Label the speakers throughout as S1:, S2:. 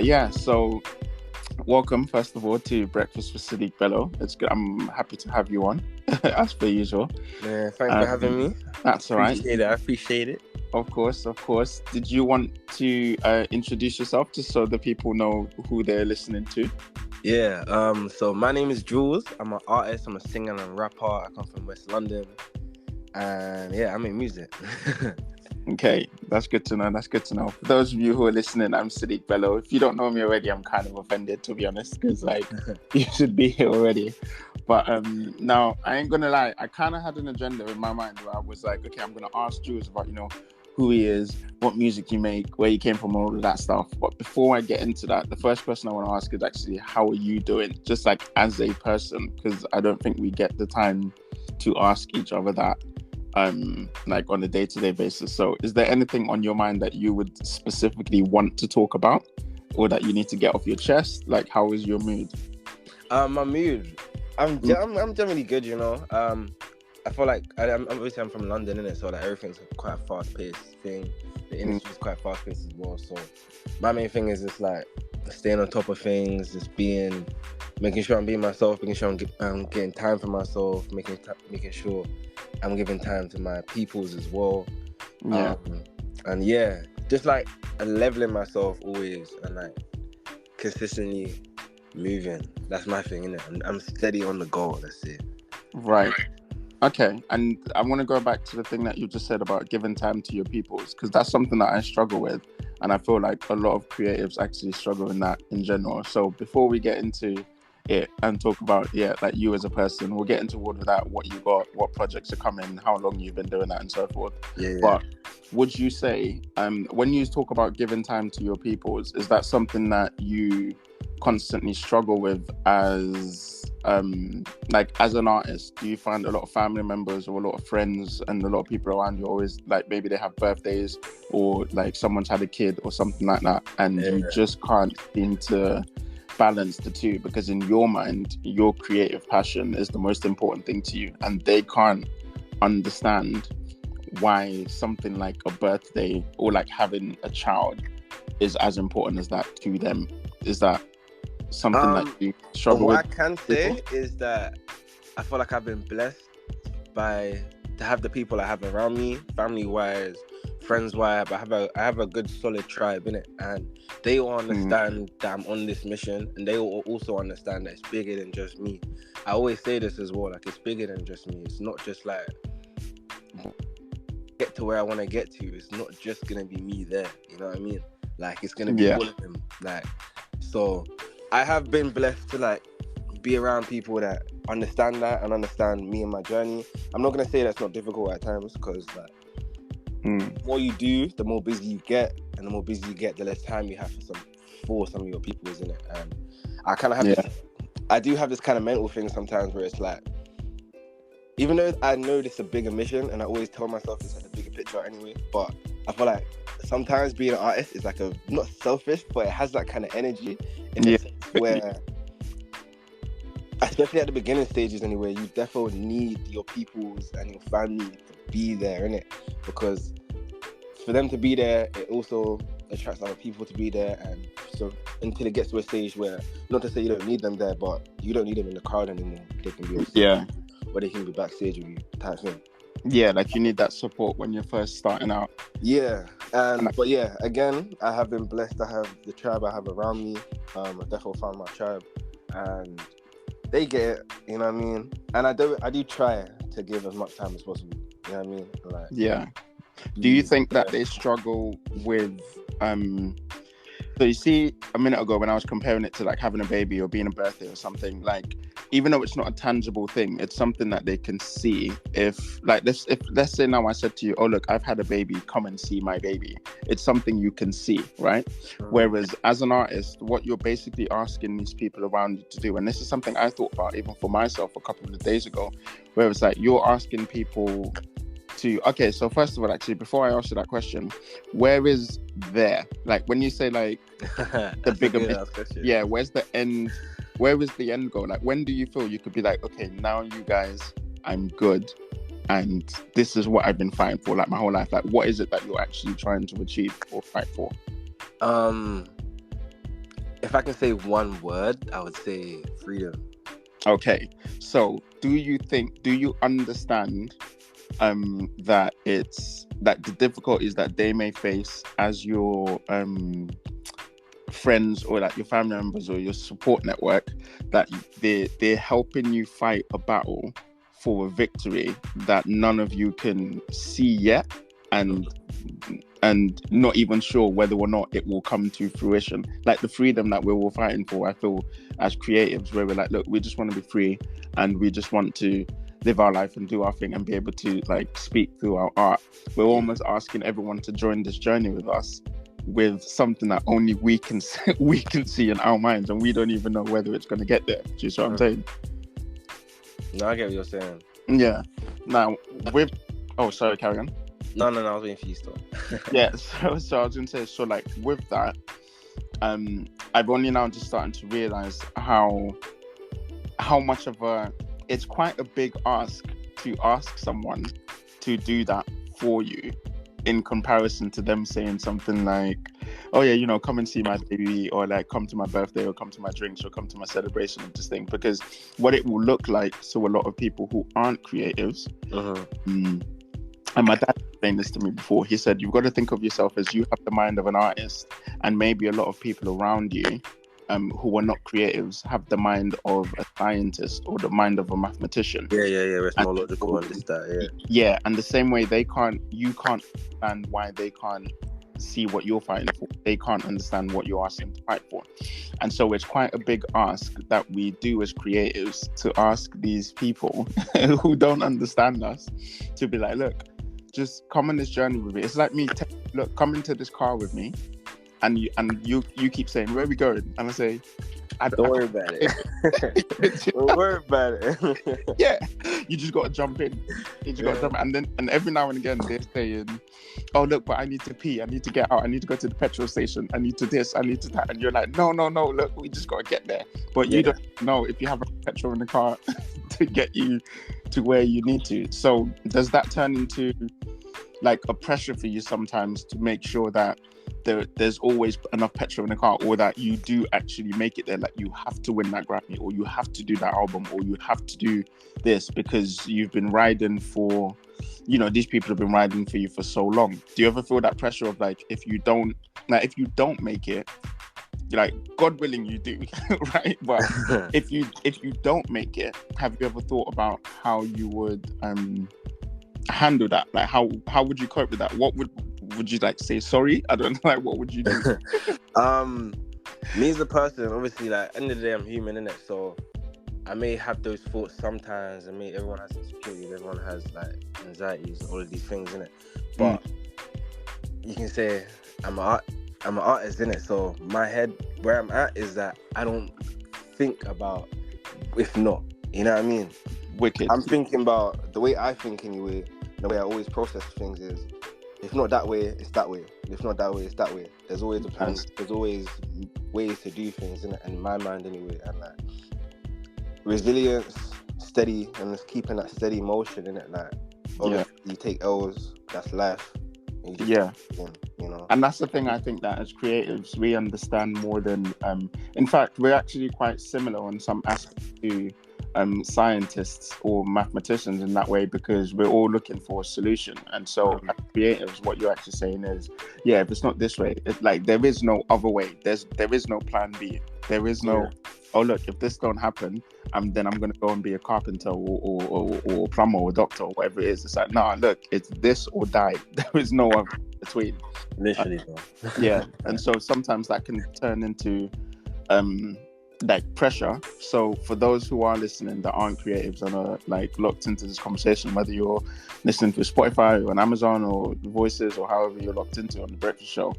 S1: Yeah, so welcome first of all to Breakfast with Sadiq Bello. It's good. I'm happy to have you on, as per usual.
S2: Yeah, thanks for having me.
S1: That's all right.
S2: I appreciate it.
S1: Of course, of course. Did you want to introduce yourself just so the people know who they're listening to?
S2: Yeah. So my name is Jules. I'm an artist. I'm a singer and a rapper. I come from West London, and yeah, I make music.
S1: Okay, that's good to know. That's good to know. For those of you who are listening, I'm Sadiq Bello. If you don't know me already, I'm kind of offended, to be honest, because like you should be here already. But now I ain't gonna lie. I kind of had an agenda in my mind where I was like, okay, I'm gonna ask Jules about who he is, what music you make, where you came from, all of that stuff. But before I get into that, the first question I want to ask is actually, how are you doing? Just like as a person, because I don't think we get the time to ask each other that. Like on a day-to-day basis. So is there anything on your mind that you would specifically want to talk about or that you need to get off your chest? Like, how is your mood?
S2: My mood, I'm generally good, I feel like I'm from London, innit? So like everything's quite a fast-paced thing. The industry's quite fast-paced as well. So my main thing is just like staying on top of things, just making sure I'm being myself, making sure I'm getting time for myself, making sure I'm giving time to my peoples as well.
S1: Yeah.
S2: And yeah, just like leveling myself always and like consistently moving. That's my thing, innit? I'm steady on the goal, that's it.
S1: Right. Okay. And I want to go back to the thing that you just said about giving time to your peoples, because that's something that I struggle with. And I feel like a lot of creatives actually struggle in that in general. So before we get into it and talk about like you as a person, we'll get into all of that, what you got, what projects are coming, how long you've been doing that, and so forth. But would you say when you talk about giving time to your peoples, is that something that you constantly struggle with as as an artist? Do you find a lot of family members or a lot of friends and a lot of people around you always like maybe they have birthdays or like someone's had a kid or something like that, and you just can't seem to balance the two because in your mind your creative passion is the most important thing to you, and they can't understand why something like a birthday or like having a child is as important as that to them? Is that something that you struggle with?
S2: What I can say is that I feel like I've been blessed to have the people I have around me, family wise, friends wise. I have a good solid tribe in it, and they all understand that I'm on this mission, and they will also understand that it's bigger than just me. I always say this as well, like it's bigger than just me. It's not just like get to where I want to get to. It's not just gonna be me there. You know what I mean? Like it's gonna be all of them. Like so, I have been blessed to like be around people that understand that and understand me and my journey. I'm not gonna say that's not difficult at times, because like the more you do, the more busy you get, and the more busy you get, the less time you have for some of your people, isn't it? And I kind of have I do have this kind of mental thing sometimes where it's like, even though I know this is a bigger mission, and I always tell myself this has a bigger picture anyway, but I feel like sometimes being an artist is like not selfish, but it has that kind of energy in the sense where, especially at the beginning stages anyway, you definitely need your peoples and your family to be there, innit? Because for them to be there, it also attracts other people to be there, and so until it gets to a stage where, not to say you don't need them there, but you don't need them in the crowd anymore. They can be or they can be backstage with you, type thing.
S1: Yeah, like you need that support when you're first starting out.
S2: Yeah, but yeah, again, I have been blessed to have the tribe I have around me. I definitely found my tribe, and they get it, you know what I mean? And I do try to give as much time as possible, you know what I mean? Like,
S1: do you think that they struggle with so you see, a minute ago when I was comparing it to like having a baby or being a birthday or something, like even though it's not a tangible thing, it's something that they can see. If let's say now I said to you, oh look, I've had a baby, come and see my baby. It's something you can see, right? Whereas as an artist, what you're basically asking these people around you to do, and this is something I thought about even for myself a couple of days ago, where it's like you're asking people to, okay, so first of all, actually, before I ask you that question, where is there? Like when you say like the bigger picture, where's the end? Where is the end goal? Like when do you feel you could be like, okay, now you guys, I'm good, and this is what I've been fighting for like my whole life? Like what is it that you're actually trying to achieve or fight for?
S2: If I can say one word, I would say freedom.
S1: Okay, so do you understand that the difficulties that they may face as your friends or like your family members or your support network, that they're helping you fight a battle for a victory that none of you can see yet, and not even sure whether or not it will come to fruition? Like the freedom that we're all fighting for, I feel, as creatives, where we're like, look, we just want to be free and we just want to live our life and do our thing and be able to like speak through our art. We're almost asking everyone to join this journey with us, with something that only we can see in our minds, and we don't even know whether it's going to get there. Do you see what I'm saying?
S2: No, I get what you're saying.
S1: Yeah. Now with sorry, carry on.
S2: No, I was waiting for you to start.
S1: Yeah, so I was going to say, so like with that, I've only now just starting to realize how much of it's quite a big ask to ask someone to do that for you, in comparison to them saying something like, oh yeah, come and see my baby, or like come to my birthday, or come to my drinks, or come to my celebration of this thing. Because what it will look like to a lot of people who aren't creatives, and my dad explained this to me before. He said, you've got to think of yourself as you have the mind of an artist, and maybe a lot of people around you who are not creatives have the mind of a scientist or the mind of a mathematician.
S2: Yeah. It's more logical and this, that,
S1: Yeah, and the same way you can't understand why they can't see what you're fighting for. They can't understand what you're asking to fight for. And so it's quite a big ask that we do as creatives, to ask these people who don't understand us to be like, look, just come on this journey with me. It's like me, look, come into this car with me. And you keep saying, where are we going? And I say,
S2: don't worry about it. Don't worry about it.
S1: Yeah, you just got to jump in. And every now and again they're saying, oh look, but I need to pee, I need to get out, I need to go to the petrol station, I need to this, I need to that. And you're like, no, look, we just got to get there. But you don't know if you have petrol in the car to get you to where you need to. So does that turn into like a pressure for you sometimes to make sure that there's always enough petrol in the car, or that you do actually make it there? Like you have to win that Grammy, or you have to do that album, or you have to do this because you've been riding for, these people have been riding for you for so long. Do you ever feel that pressure of like, if you don't make it, like, God willing you do, right? But if you don't make it, have you ever thought about how you would handle that? Like how would you cope with that? What would you like say sorry? I don't know, like what would you do?
S2: Me as a person, obviously, like end of the day I'm human, innit? So I may have those thoughts sometimes. Everyone has insecurities, everyone has like anxieties, all of these things, innit? But you can say I'm an artist, innit? So my head, where I'm at is that I don't think about if not, you know what I mean?
S1: Wicked.
S2: I'm thinking about the way I think anyway. The way I always process things is, if not that way, it's that way. If not that way, it's that way. There's always a plan. There's always ways to do things in my mind anyway. And like resilience, steady, and just keeping that steady motion in it. Like obviously you take L's, that's life. And you just
S1: And that's the thing, I think that as creatives we understand more than in fact we're actually quite similar on some aspects to scientists or mathematicians in that way, because we're all looking for a solution. And so as creatives, what you're actually saying is, if it's not this way, it's like there is no other way. There is no plan B. There is no oh look, if this don't happen, then I'm gonna go and be a carpenter or plumber or doctor or whatever it is. It's like, nah, look, it's this or die. There is no other between.
S2: Literally,
S1: and so sometimes that can turn into like pressure. So for those who are listening that aren't creatives and are like locked into this conversation, whether you're listening to Spotify or on Amazon or Voices or however you're locked into on the Breakfast Show,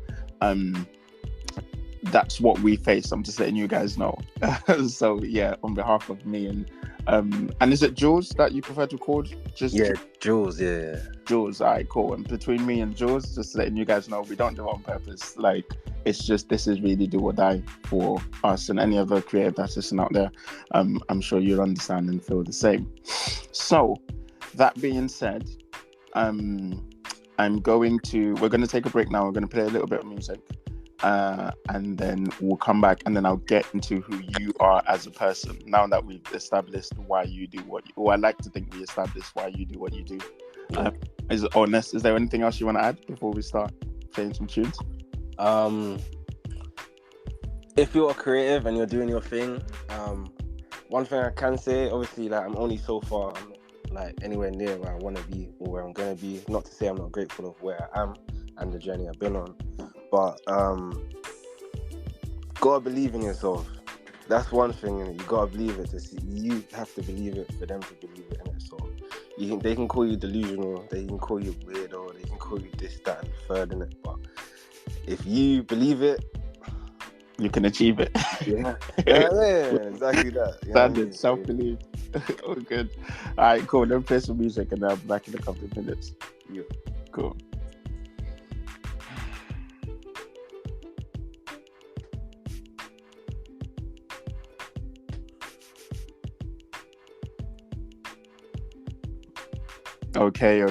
S1: that's what we face. I'm just letting you guys know. So on behalf of me and is it Jules that you prefer to call?
S2: Jules.
S1: Jules, alright, cool. And between me and Jules, just letting you guys know, we don't do it on purpose. Like, it's just, this is really do or die for us and any other creative that's listening out there. I'm sure you'll understand and feel the same. So that being said, we're going to take a break now. We're going to play a little bit of music. and then we'll come back, and then I'll get into who you are as a person. Now that we've established why you do what you, or I like to think we established why you do what you do.
S2: Yeah.
S1: Is it honest? Is there anything else you want to add before we start playing some tunes?
S2: If you're creative and you're doing your thing, one thing I can say, obviously, like I'm only so far, I'm not like anywhere near where I want to be or where I'm gonna be. Not to say I'm not grateful of where I am and the journey I've been on, but gotta believe in yourself. That's one thing, and you gotta believe it. You have to believe it for them to believe it, innit? So they can call you delusional, they can call you weirdo, they can call you this, that, and the third, innit? But if you believe it,
S1: you can achieve it.
S2: Yeah, exactly that.
S1: Standard, self-belief. Oh, good. All right, cool. Then play some music, and I'll be back in a couple of minutes.
S2: Yeah.
S1: Cool. Okay.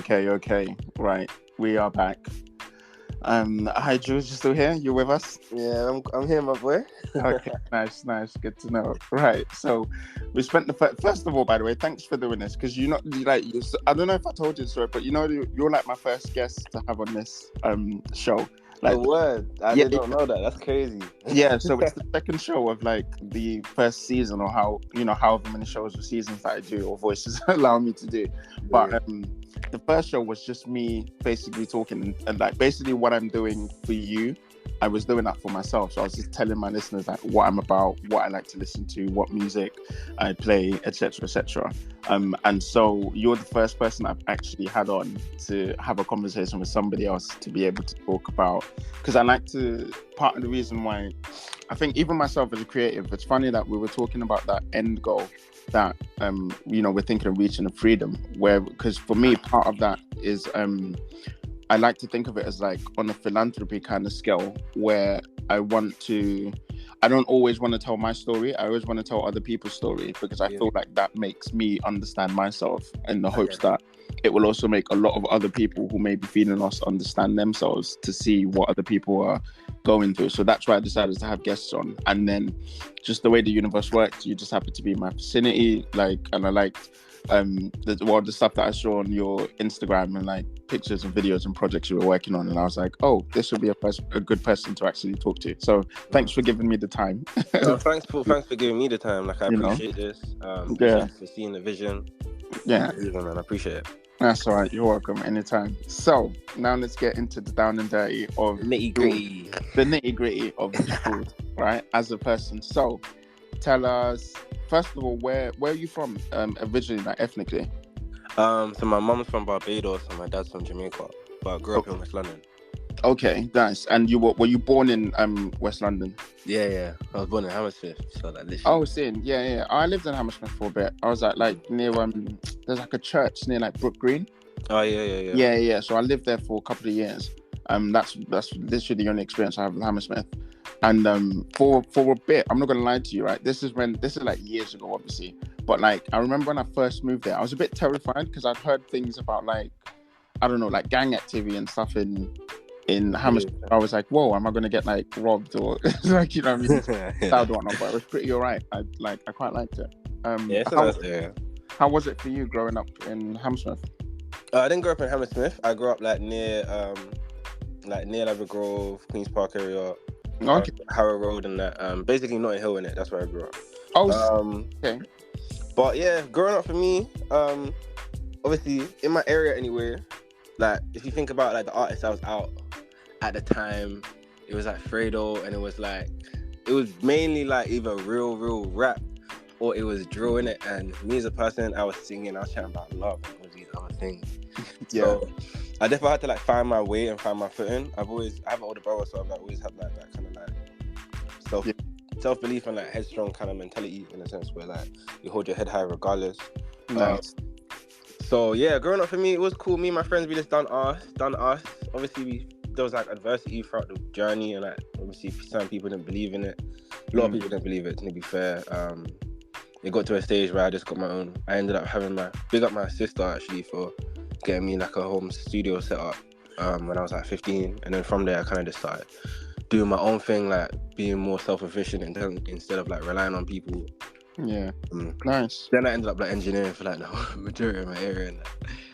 S1: Right, we are back. Hi Jules, you still here? You with us?
S2: Yeah, I'm here, my boy.
S1: Okay, nice, good to know. Right, so we spent the first of all, by the way, thanks for doing this, because I don't know if I told you this, right, but you're like my first guest to have on this show. Like,
S2: the word, I did not know that. That's crazy.
S1: Yeah, so it's the second show of like the first season, or however many shows or seasons that I do, or voices allow me to do. But the first show was just me basically talking, and like basically what I'm doing for you, I was doing that for myself. So I was just telling my listeners like what I'm about, what I like to listen to, what music I play, etc. And so you're the first person I've actually had on to have a conversation with somebody else to be able to talk about, because I like to, part of the reason why I think even myself as a creative, it's funny that we were talking about that end goal that we're thinking of reaching, a freedom, where, because for me part of that is I like to think of it as like on a philanthropy kind of scale, where I don't always want to tell my story. I always want to tell other people's story, because I feel like that makes me understand myself, in the hopes that it will also make a lot of other people who may be feeling lost understand themselves, to see what other people are going through. So that's why I decided to have guests on. And then just the way the universe works, you just happen to be in my vicinity, and I liked the stuff that I saw on your Instagram, and like pictures and videos and projects you were working on, and I was like, oh, this would be a good person to actually talk to. So thanks for giving me the time.
S2: No, thanks for giving me the time. Like, I appreciate this. Appreciate for seeing the vision.
S1: Yeah,
S2: man, I appreciate it.
S1: That's all right. You're welcome. Anytime. So now let's get into the down and dirty of
S2: the
S1: nitty gritty of Jules, right? As a person. So tell us, first of all, where are you from originally, like ethnically?
S2: So my mom's from Barbados and my dad's from Jamaica, but I grew up in West London.
S1: Okay, nice. And were you born in West London?
S2: Yeah. I was born in Hammersmith, so like this.
S1: Oh, sin. Yeah. I lived in Hammersmith for a bit. I was like near there's like a church near like Brook Green.
S2: Oh yeah.
S1: Yeah. So I lived there for a couple of years. That's literally the only experience I have with Hammersmith. And for a bit, I'm not gonna lie to you, right? This is like years ago, obviously. But like I remember when I first moved there, I was a bit terrified, because I'd heard things about like, I don't know, like gang activity and stuff in Hammersmith. I was like, whoa, am I gonna get like robbed or like, you know what I mean? But it was pretty alright. I quite liked it. How was it for you growing up in Hammersmith?
S2: I didn't grow up in Hammersmith. I grew up like near Leather Grove, Queen's Park area, Harrow Road, and that. Basically Notting Hill, in it. That's where I grew up.
S1: Oh, okay.
S2: But yeah, growing up for me, obviously in my area anyway. Like if you think about like the artists I was out at the time, it was like Fredo, and it was mainly like either real rap, or it was drill in it. And me as a person, I was singing, I was chatting about love and all these other things. So I definitely had to like find my way and find my footing. I have an older brother, so I've always had like that kind of like self-belief and like headstrong kind of mentality, in a sense where like you hold your head high regardless.
S1: Nice.
S2: So yeah, growing up for me, it was cool. Me and my friends, we just done us. Obviously, there was like adversity throughout the journey, and like obviously some people didn't believe in it. A lot of people didn't believe it, to be fair. It got to a stage where I just got my own. I ended up having big up my sister actually for getting me like a home studio set up when I was like 15, and then from there I kind of just started doing my own thing, like being more self-efficient instead of like relying on people.
S1: Yeah. Nice.
S2: Then I ended up like engineering for like the majority of my area, and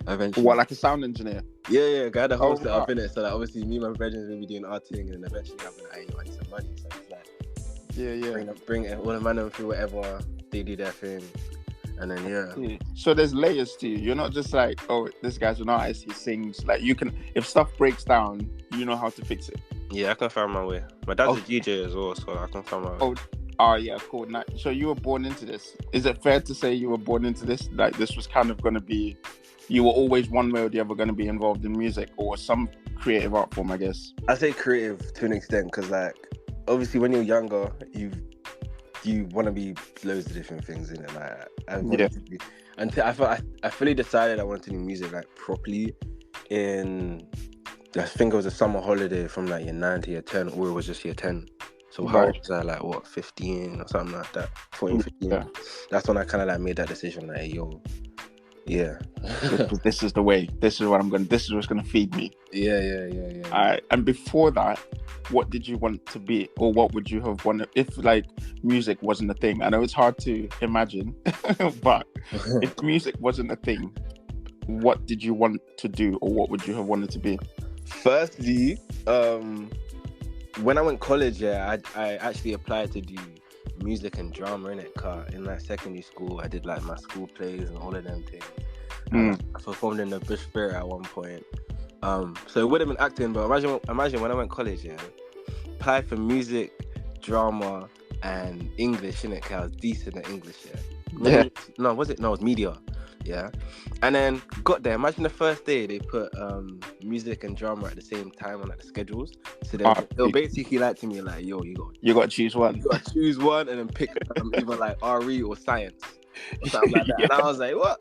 S2: eventually.
S1: What, like a sound engineer?
S2: Yeah. I had a whole setup in it. So like obviously me and my brethren will be doing our thing, and eventually I'm like, I need some money. So it's like, bring it, all the man through whatever they do their thing, and then
S1: So there's layers to you. You're not just like, oh, this guy's an artist, he sings. Like you can, if stuff breaks down, you know how to fix it.
S2: Yeah, I can find my way. My dad's a DJ as well, so I can find my way.
S1: Oh yeah, cool. Now, so you were born into this. Is it fair to say you were born into this? Like this was kind of going to be, you were always one way or the other going to be involved in music or some creative art form, I guess.
S2: I say creative to an extent because like obviously when you're younger, you want to be loads of different things in it. Like until I fully decided I wanted to do music like properly in, I think it was a summer holiday from like year 9 to year 10, or it was just year 10. So how old was I, like, what, 15 or something like that? 14, 15. Yeah. That's when I kind of, like, made that decision, like, yo, yeah.
S1: This is the way. This is what's going to feed me.
S2: Yeah.
S1: All right. And before that, what did you want to be? Or what would you have wanted if, like, music wasn't a thing? I know it's hard to imagine, but if music wasn't a thing, what did you want to do? Or what would you have wanted to be?
S2: Firstly, when I went college, I actually applied to do music and drama in it. In like secondary school, I did like my school plays and all of them things. I performed in the Bush Spirit at one point. So it would have been acting, but imagine when I went college, applied for music, drama, and English in it. Cause I was decent at English, it was media. Yeah, and then got there. Imagine the first day they put music and drama at the same time on like the schedules. So they'll basically like to me like, yo, you got to choose one. You got to choose one and then pick either like RE or science or something like that. Yeah. And I was like, what?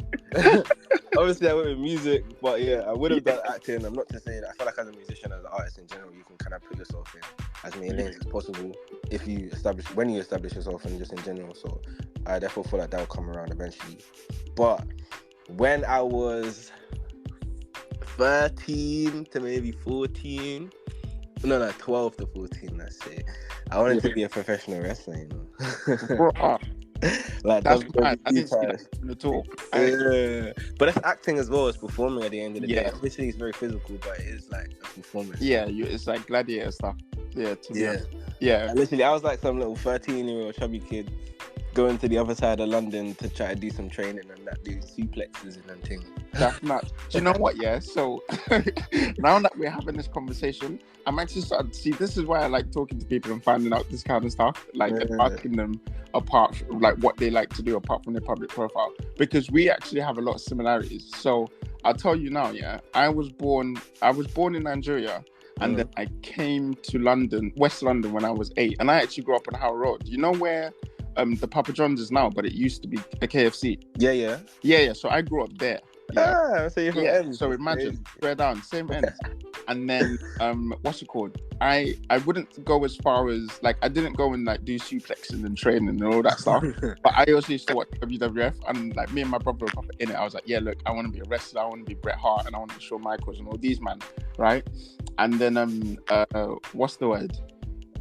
S2: Obviously I went with music, but yeah, I would have done acting. I'm not to say that. I feel like as a musician, as an artist in general, you can kind of put yourself in as many lanes as possible when you establish yourself and just in general. So I therefore feel like that will come around eventually. But when I was 13 to maybe 14, 12 to 14, let's say, I wanted to be a professional wrestler, you know. Like
S1: that's mad. I didn't see that at all.
S2: Yeah. But that's acting as well as performing at the end of the day. Obviously, it's very physical, but it is like a performance.
S1: Yeah, it's like gladiator stuff. Yeah.
S2: And literally, I was like some little 13-year-old chubby kid going to the other side of London to try to do some training and that, do suplexes and things.
S1: That's nuts. Do you know what? Yeah. So now that we're having this conversation, I'm actually starting to see. This is why I like talking to people and finding out this kind of stuff, like asking them apart, like what they like to do apart from their public profile, because we actually have a lot of similarities. So I'll tell you now. Yeah, I was born in Nigeria. And then I came to London, West London, when I was 8. And I actually grew up on Howe Road. You know where the Papa John's is now, but it used to be a KFC. Yeah. So I grew up there.
S2: Yeah. So you're from ends.
S1: So imagine, square down, same ends. And then, what's it called? I wouldn't go as far as, like, I didn't go and, like, do suplexing and training and all that stuff. But I also used to watch WWF. And, like, me and my brother were in it. I was like, yeah, look, I want to be a wrestler. I want to be Bret Hart. And I want to be Shawn Michaels and all these, man. Right? And then, what's the word?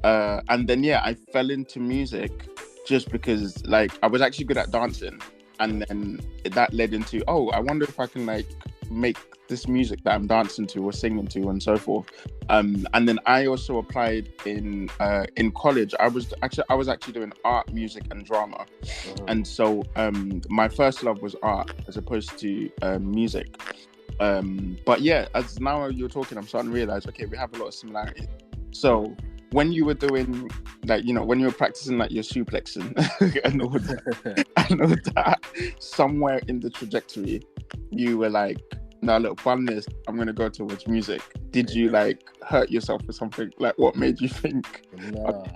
S1: And then, I fell into music just because, like, I was actually good at dancing. And then that led into, I wonder if I can, like, make this music that I'm dancing to or singing to and so forth. And then I also applied in college. I was actually doing art, music, and drama. And so my first love was art as opposed to music. But yeah, as now you're talking, I'm starting to realize, okay, we have a lot of similarities. So when you were doing, like, you know, when you were practicing like your suplexing and all that, somewhere in the trajectory, you were like, no, look, fun this, I'm going to go towards music. Did you like hurt yourself or something? Like, what made you think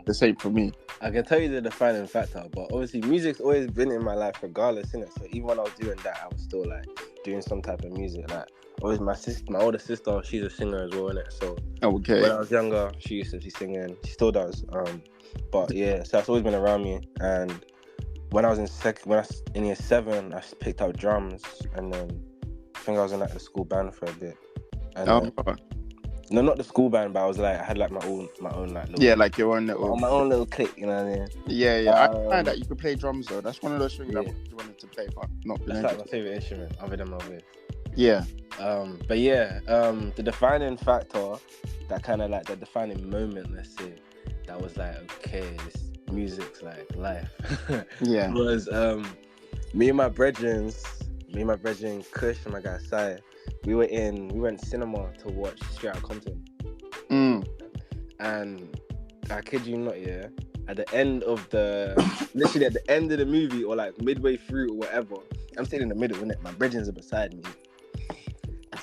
S1: the same for me?
S2: I can tell you the defining factor, but obviously music's always been in my life regardless, innit? So even when I was doing that, I was still like doing some type of music. Like, always my older sister, she's a singer as well, innit? So when I was younger, she used to be singing. She still does. But yeah, so that's always been around me. And when I was in year 7, I picked up drums, and then I think I was in like the school band for a bit. And No, not the school band, but I had like my own like little,
S1: Yeah, like your own little.
S2: my own little clique, you know what I mean?
S1: Yeah. I find that you could play drums though. That's one of those things
S2: Yeah.
S1: I wanted to play, but not been
S2: That's
S1: able
S2: like my favorite instrument, other than my bass.
S1: Yeah.
S2: But yeah, the defining factor, that kind of like the defining moment, let's say, that was like, okay, this music's like life.
S1: Yeah.
S2: Was me and my brethren, Kush and my guy Sai, we went cinema to watch Straight Outta Compton. And I kid you not, yeah, at the end of literally at the end of the movie, or like midway through or whatever, I'm sitting in the middle, innit? My brethren are beside me.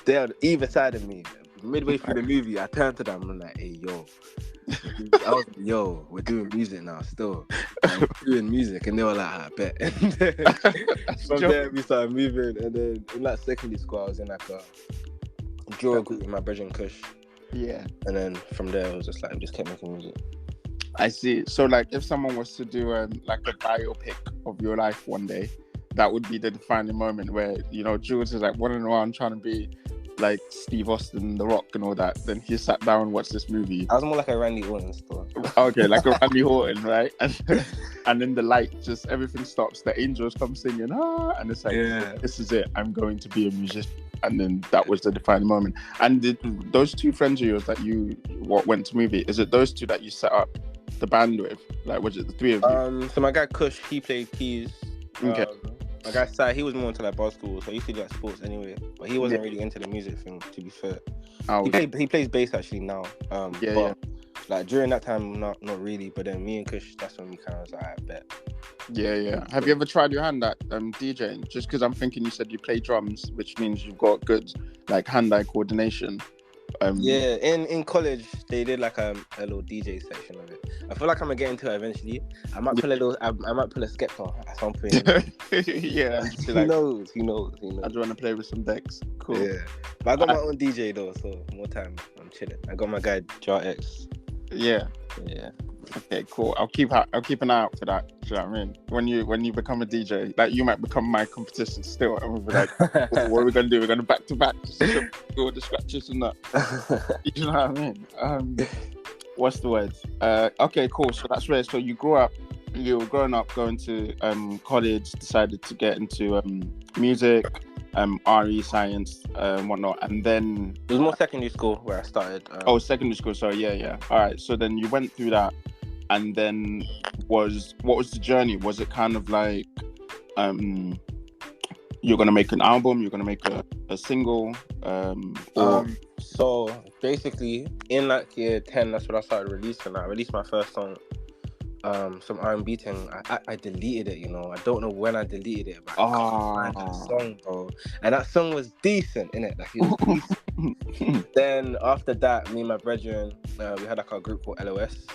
S2: They're on either side of me. Midway through the movie, I turned to them and I'm like, hey, yo. I was like, yo, we're doing music now still. We're doing music. And they were like, I bet. And then, from there, we started moving. And then in that secondary school, I was in like a drill group with my brethren Kush.
S1: Yeah.
S2: And then from there, it was just like, we just kept making music.
S1: I see. So like if someone was to do like a biopic of your life one day, that would be the defining moment where, you know, Jules is like running around trying to be like Steve Austin, The Rock and all that. Then he sat down and watched this movie.
S2: I was more like a Randy Orton store.
S1: Okay, like a Randy Orton, right? And then the light, just everything stops. The angels come singing, and it's like, This is it. I'm going to be a musician. And then that was the defining moment. And those two friends of yours that you went to movie, is it those two that you set up the band with? Like, was it the three of you?
S2: So my guy Kush, he played keys.
S1: Okay.
S2: My guy Sai, he was more into like basketball, so he used to do like sports anyway. But he wasn't really into the music thing, to be fair. He plays bass actually now. Like during that time, not really. But then me and Kush, that's when we kind of was like, I bet.
S1: Yeah. Have you ever tried your hand at DJing? Just because I'm thinking you said you play drums, which means you've got good like hand-eye coordination.
S2: In college they did like a little DJ section of it. I feel like I'm gonna get into it eventually. I might pull I might pull a Skepta at some point.
S1: Yeah.
S2: He knows.
S1: I just want to play with some decks. Cool.
S2: Yeah. But I got my own DJ though, so more time I'm chilling. I got my guy Jar X.
S1: Yeah. Okay, cool. I'll keep an eye out for that. Do you know what I mean? When you become a DJ, like you might become my competition still, and we'll be like, what are we gonna do? We're gonna back to back, just do all the scratches and that. You know what I mean? What's the word? Okay, cool. So that's where. So you were growing up, going to college, decided to get into music, RE science, whatnot, and then
S2: it was more secondary school where I started.
S1: Secondary school. So yeah. All right. So then you went through that, and then what was the journey? Was it kind of like you're gonna make an album, you're gonna make a single,
S2: so basically in like year 10, that's when I started releasing. I released my first song. Some R&B thing. I deleted it, you know. I don't know when I deleted it, but I can't find that song, bro. And that song was decent, innit? Like it was decent. Then after that, me and my brethren, we had like our group called LOS.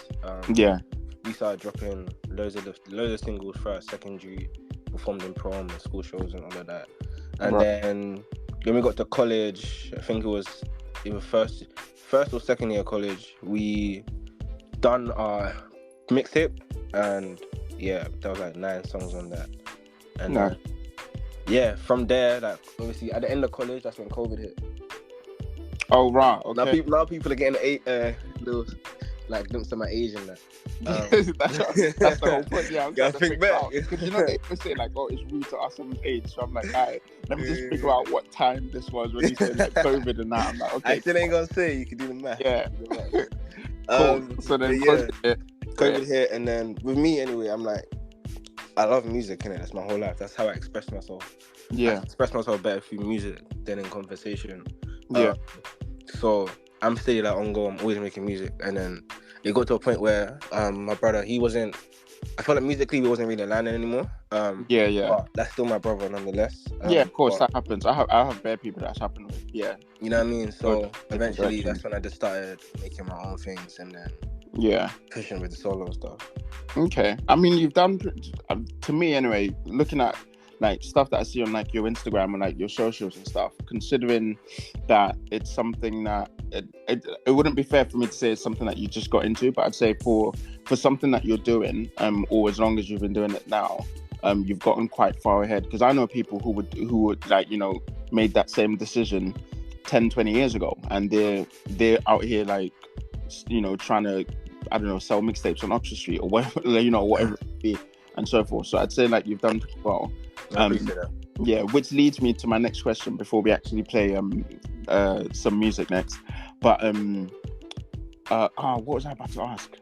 S2: We started dropping loads of singles for our secondary, performed in prom and school shows and all of that. And then when we got to college, I think it was either first or second year of college, we done our mixtape, and there was like 9 songs on that. And from there, like obviously at the end of college, that's when COVID hit.
S1: Oh right, okay.
S2: Now people are getting little like glimpse of my age and that.
S1: That's the whole point. Yeah, I'm
S2: trying to think back.
S1: Because you know they say like, it's rude to ask someone's age. So I'm like, alright, let me just figure out what time this was when you said like COVID and that. I'm like, okay.
S2: I still ain't gonna say. You can do the math.
S1: Yeah. Cool. So then
S2: COVID hit, and then with me anyway, I'm like, I love music, innit? That's my whole life. That's how I express myself.
S1: Yeah.
S2: I express myself better through music than in conversation.
S1: Yeah.
S2: So I'm still like on go. I'm always making music, and then it got to a point where my brother, I felt like musically we wasn't really landing anymore. But that's still my brother nonetheless.
S1: Of course, that happens. I have bare people that's happened with. Yeah.
S2: You know what I mean? So eventually that's when I just started making my own things, and then pushing with the solo stuff.
S1: Okay. I mean, you've done, to me anyway, looking at like stuff that I see on like your Instagram and like your socials and stuff, considering that it's something that it wouldn't be fair for me to say it's something that you just got into, but I'd say for something that you're doing, or as long as you've been doing it now, you've gotten quite far ahead. Because I know people who would like, you know, made that same decision 10, 20 years ago, and they're out here like, you know, trying to, I don't know, sell mixtapes on Oxford Street or whatever, you know, whatever it be, and so forth. So I'd say like you've done pretty well.
S2: I appreciate that.
S1: Yeah, which leads me to my next question before we actually play some music next. But what was I about to ask?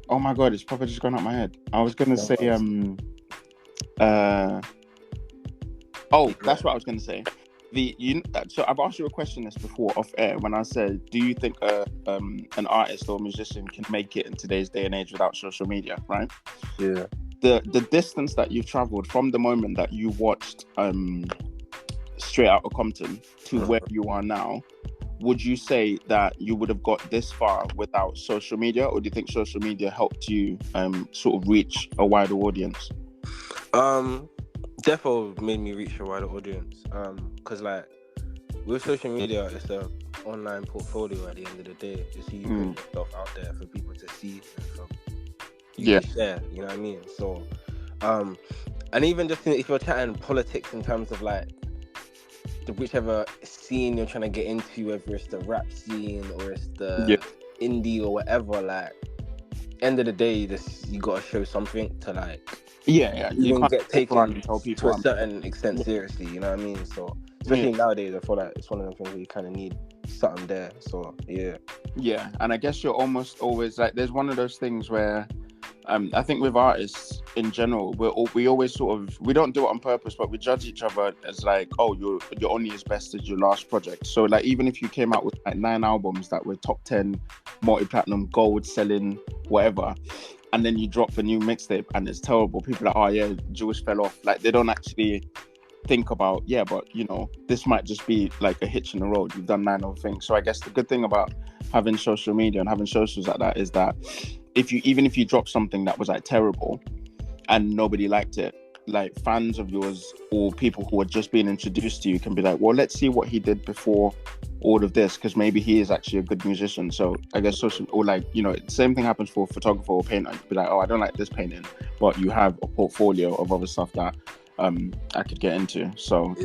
S1: Oh my god, it's probably just gone out my head. I was gonna say that's what I was gonna say. So I've asked you a question this before off air when I said, do you think an artist or musician can make it in today's day and age without social media, right?
S2: Yeah.
S1: The distance that you've traveled from the moment that you watched Straight Outta Compton to where you are now, would you say that you would have got this far without social media, or do you think social media helped you sort of reach a wider audience?
S2: Defo made me reach a wider audience. Because like with social media, it's an online portfolio at the end of the day. It's you putting yourself out there for people to see and for you to share. You know what I mean? So, and even just if you're chatting politics in terms of like whichever scene you're trying to get into, whether it's the rap scene or it's the indie or whatever, like end of the day, you gotta show something to like
S1: you
S2: can't get taken
S1: to
S2: a certain extent seriously, you know what I mean? So especially nowadays, I feel like it's one of the things where you kind of need something there. So yeah,
S1: and I guess you're almost always like, there's one of those things where I think with artists in general, we always sort of, we don't do it on purpose, but we judge each other as like, oh, you're only as best as your last project. So like, even if you came out with like 9 albums that were top 10 multi-platinum, gold selling, whatever, and then you drop a new mixtape and it's terrible, people are like, oh yeah, Jules fell off. Like, they don't actually think about, but you know, this might just be like a hitch in the road. You've done 9 other things. So I guess the good thing about having social media and having socials like that is that even if you drop something that was like terrible and nobody liked it, like fans of yours or people who are just being introduced to you can be like, well, let's see what he did before all of this, because maybe he is actually a good musician. So I guess social, or like, you know, same thing happens for a photographer or painter. You'd be like, oh, I don't like this painting, but you have a portfolio of other stuff that I could get into. So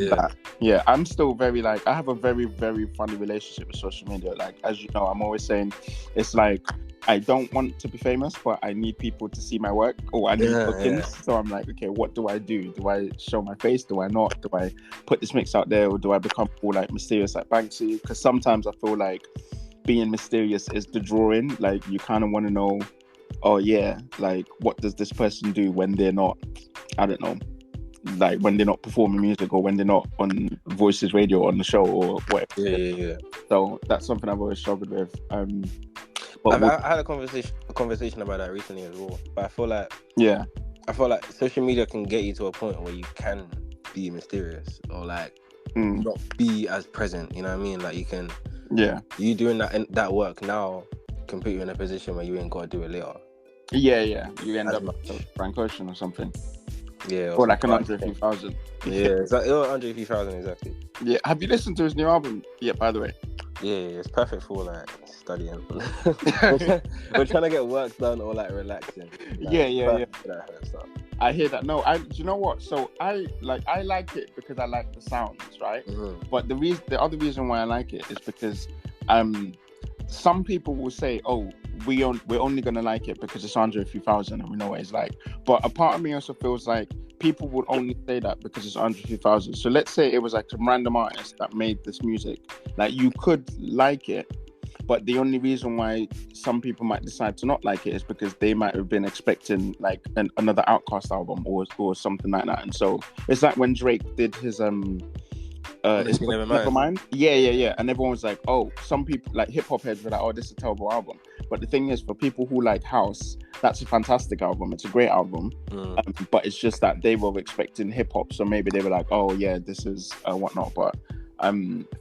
S1: I'm still very like, I have a very, very funny relationship with social media. Like, as you know, I'm always saying, it's like, I don't want to be famous, but I need people to see my work, or I need bookings. So I'm like, okay, what do I do? Do I show my face? Do I not? Do I put this mix out there, or do I become all like mysterious like Banksy? Because sometimes I feel like being mysterious is the drawing. Like, you kind of want to know, oh yeah, like what does this person do when they're not, I don't know, like when they're not performing music, or when they're not on Voices Radio on the show or whatever. So that's something I've always struggled with.
S2: I had a conversation about that recently as well. But I feel like social media can get you to a point where you can be mysterious, or like not be as present. You know what I mean? Like, you can you doing that work now can put you in a position where you ain't got to do it later. You end up like
S1: Frank Ocean or something.
S2: Or
S1: like an Andre 3000.
S2: Exactly. Or Andre 3000, exactly.
S1: Yeah. Have you listened to his new album yet, by the way?
S2: Yeah, it's perfect for like studying. We're trying to get work done or like relaxing. Like,
S1: I hear that. No, do you know what? So I like it because I like the sounds, right? But the other reason why I like it is because some people will say, oh, we're only gonna like it because it's Andre 3000 and we know what it's like. But a part of me also feels like people would only say that because it's Andre 3000. So let's say it was like some random artist that made this music. Like, you could like it, but the only reason why some people might decide to not like it is because they might have been expecting like another Outkast album or something like that. And so it's like when Drake did his Nevermind. Yeah. And everyone was like, oh, some people like hip hop heads were like, oh, this is a terrible album. But the thing is, for people who like house, that's a fantastic album. It's a great album. But it's just that they were expecting hip hop, so maybe they were like, oh yeah, this is whatnot. But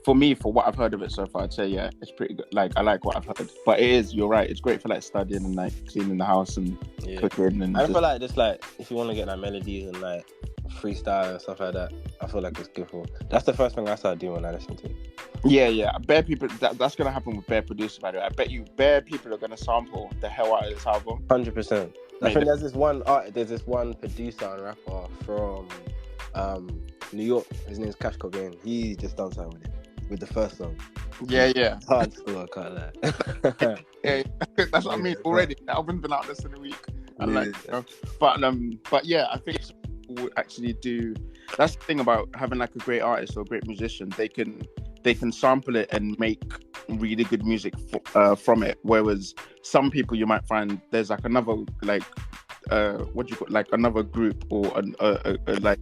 S1: for me, for what I've heard of it so far, I'd say it's pretty good. Like, I like what I've heard. But it is, you're right, it's great for like studying and like cleaning the house and cooking. And
S2: I feel like just like if you want to get like melodies and like freestyle and stuff like that, I feel like it's good for. That's the first thing I started doing when I listened to it.
S1: Bare people, that's gonna happen with bare producers, by the way. I bet you bare people are gonna sample the hell out of this album.
S2: 100%. I think there's this one producer and rapper from New York. His name's Cash Cobain. He just done something with it, with the first song.
S1: Yeah.
S2: Hard still, I can't lie.
S1: Yeah, that's what I mean already. The album's been out less than a week. And like, but yeah, I think people actually do. That's the thing about having like a great artist or a great musician. They can sample it and make really good music from it. Whereas some people you might find there's like another like what do you call, like another group or like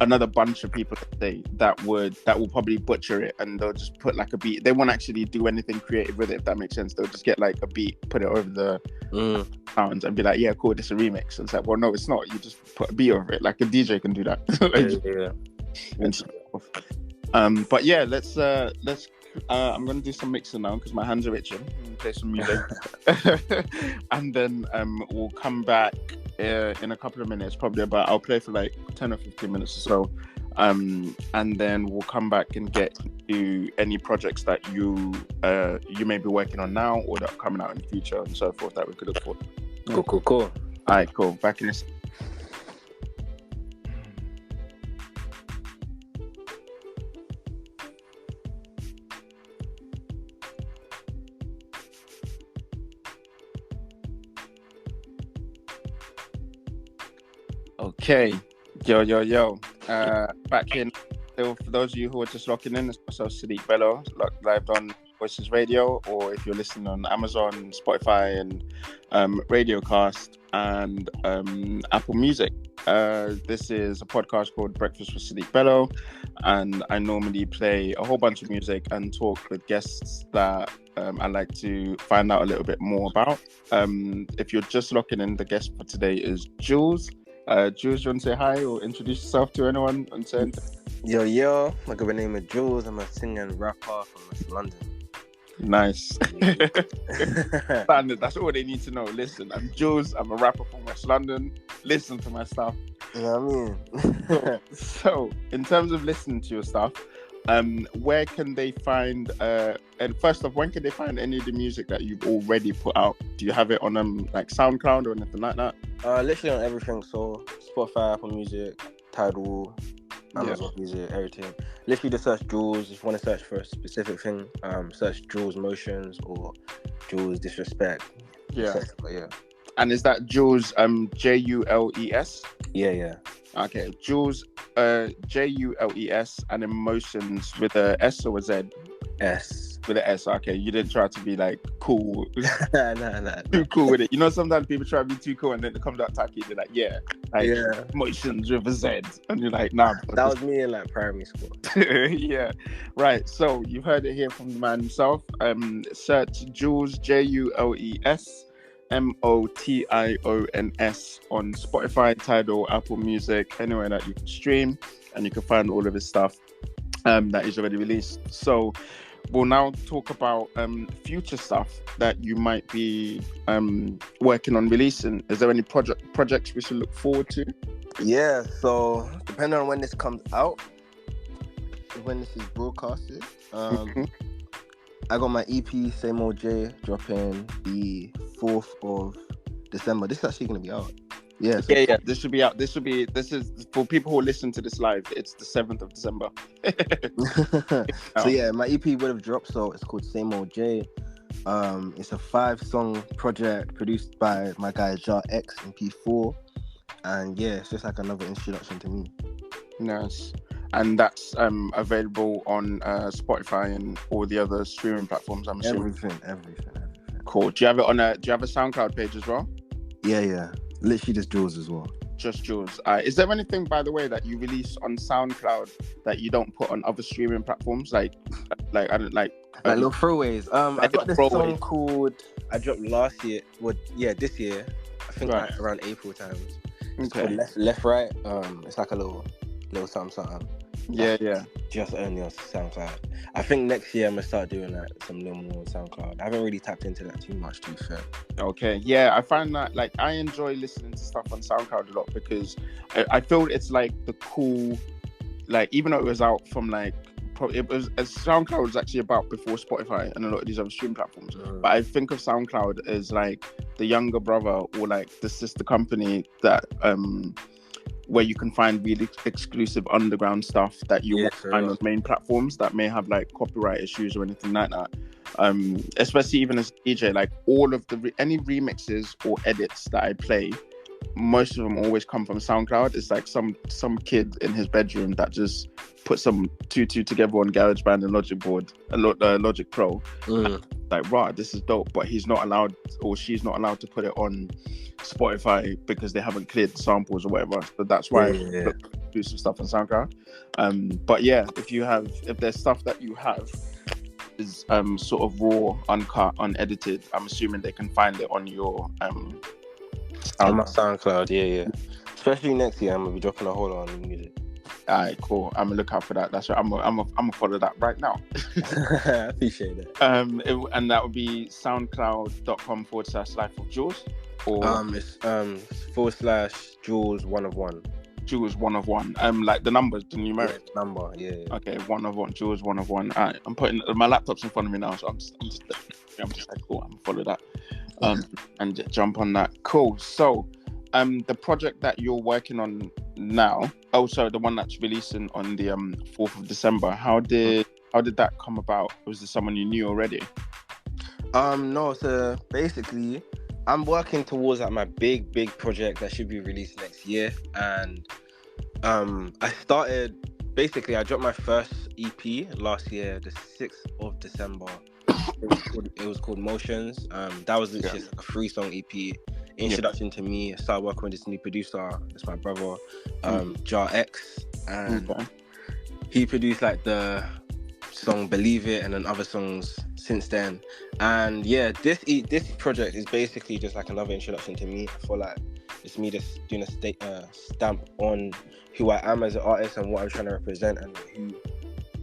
S1: another bunch of people that will probably butcher it, and they'll just put like a beat. They won't actually do anything creative with it, if that makes sense. They'll just get like a beat, put it over the sounds, and be like, yeah, cool, this is a remix. And it's like, well, no, it's not. You just put a beat over it. Like a DJ can do that. And stuff. But yeah, let's I'm gonna do some mixing now because my hands are itching. Play some music, and then we'll come back in a couple of minutes. I'll play for like 10 or 15 minutes or so, and then we'll come back and get to any projects that you may be working on now or that are coming out in the future and so forth that we could look for.
S2: Cool.
S1: All right, cool. Back in a second. Okay, yo. Back in. So for those of you who are just locking in, it's myself, Sadiq Bello, live on Voices Radio, or if you're listening on Amazon, Spotify, and Radiocast and Apple Music. This is a podcast called Breakfast with Sadiq Bello, and I normally play a whole bunch of music and talk with guests that I like to find out a little bit more about. If you're just locking in, the guest for today is Jules. Jules, you want to say hi or introduce yourself to anyone and say anything?
S2: Yo, my good name is Jules. I'm a singer and rapper from West London.
S1: Nice. Standard. That's all they need to know. Listen, I'm Jules. I'm a rapper from West London. Listen to my stuff.
S2: You know what I mean?
S1: So, in terms of listening to your stuff, where can they find? And first off, when can they find any of the music that you've already put out? Do you have it on like SoundCloud or anything like that?
S2: Literally on everything. So Spotify, Apple Music, Tidal, Amazon Music, everything. Literally just search Jules. If you want to search for a specific thing, search Jules Motions or Jules Disrespect.
S1: Yeah.
S2: Yeah.
S1: And is that Jules Jules?
S2: Yeah.
S1: Okay, Jules Jules and Emotions with a S or a Z?
S2: S.
S1: With an S. Okay, you didn't try to be like cool.
S2: Nah.
S1: Too cool with it. You know, sometimes people try to be too cool and then it comes out tacky. They're like, Emotions with a Z, and you're like, nah.
S2: That was me in like primary school.
S1: Yeah, right. So you've heard it here from the man himself. Search Jules Jules Motions on Spotify, Tidal, Apple Music, anywhere that you can stream, and you can find all of his stuff that is already released. So we'll now talk about future stuff that you might be working on releasing. Is there any projects we should look forward to?
S2: Yeah, so depending on when this comes out, when this is broadcasted, I got my EP Same Old J dropping the 4th of December. This is actually going to be out. Yeah.
S1: This should be out. This is for people who listen to this live. It's the 7th of December.
S2: So yeah, my EP would have dropped. So it's called Same Old J. It's a 5-song project produced by my guy Jar X and P4. And yeah, it's just like another introduction to me. Nice.
S1: And that's available on Spotify and all the other streaming platforms, I'm assuming.
S2: Everything.
S1: Cool. Do you have a SoundCloud page as well?
S2: Yeah. Literally just Jules as well.
S1: Just Jules. Is there anything, by the way, that you release on SoundCloud that you don't put on other streaming platforms? Like I don't like
S2: little throwaways. I've got this song called I dropped last year. Well, yeah, this year. I think like around April times. It's called Left Right. It's like a little something.
S1: Yeah.
S2: Just only on SoundCloud. I think next year I'm gonna start doing like some little more on SoundCloud. I haven't really tapped into that too much, to be fair.
S1: Okay, yeah, I find that like I enjoy listening to stuff on SoundCloud a lot because I feel it's like the cool, like even though it was out from like SoundCloud was actually about before Spotify and a lot of these other streaming platforms. But I think of SoundCloud as like the younger brother or like the sister company that where you can find really exclusive underground stuff that you won't find on main platforms that may have like copyright issues or anything like that. Especially even as a DJ, like all of any remixes or edits that I play, most of them always come from SoundCloud. It's like some kid in his bedroom that just put some two together on GarageBand and Logic Pro. Like, wow, this is dope. But he's not allowed, or she's not allowed to put it on Spotify because they haven't cleared the samples or whatever. So that's why I do some stuff on SoundCloud. But yeah, if there's stuff that you have is sort of raw, uncut, unedited, I'm assuming they can find it on your
S2: on my SoundCloud. Yeah. Especially next year, I'm gonna be dropping a whole lot of new music.
S1: Alright, cool. I'm gonna look out for that. That's right. I'm gonna follow that right now.
S2: I appreciate it.
S1: And that would be soundcloud.com/life of Jules, or
S2: it's / Jules 1 of 1.
S1: Jules 1 of 1. Like the numbers, the numeric
S2: number. Yeah.
S1: Okay, 1 of 1. Jules 1 of 1. Alright, I'm putting my laptop's in front of me now, so I'm just like, cool. I'm gonna follow that. And jump on that. Cool. So, the project that you're working on now, also the one that's releasing on the 4th of December, how did that come about? Was this someone you knew already?
S2: No, so basically I'm working towards like my big project that should be released next year, and I dropped my first EP last year, the 6th of December. It was called Motions. That was literally just like a 3-song EP. Introduction to me. I started working with this new producer. It's my brother, Jar X, and he produced like the song Believe It and then other songs since then. And yeah, this project is basically just like another introduction to me. I feel like it's me just doing a stamp on who I am as an artist and what I'm trying to represent and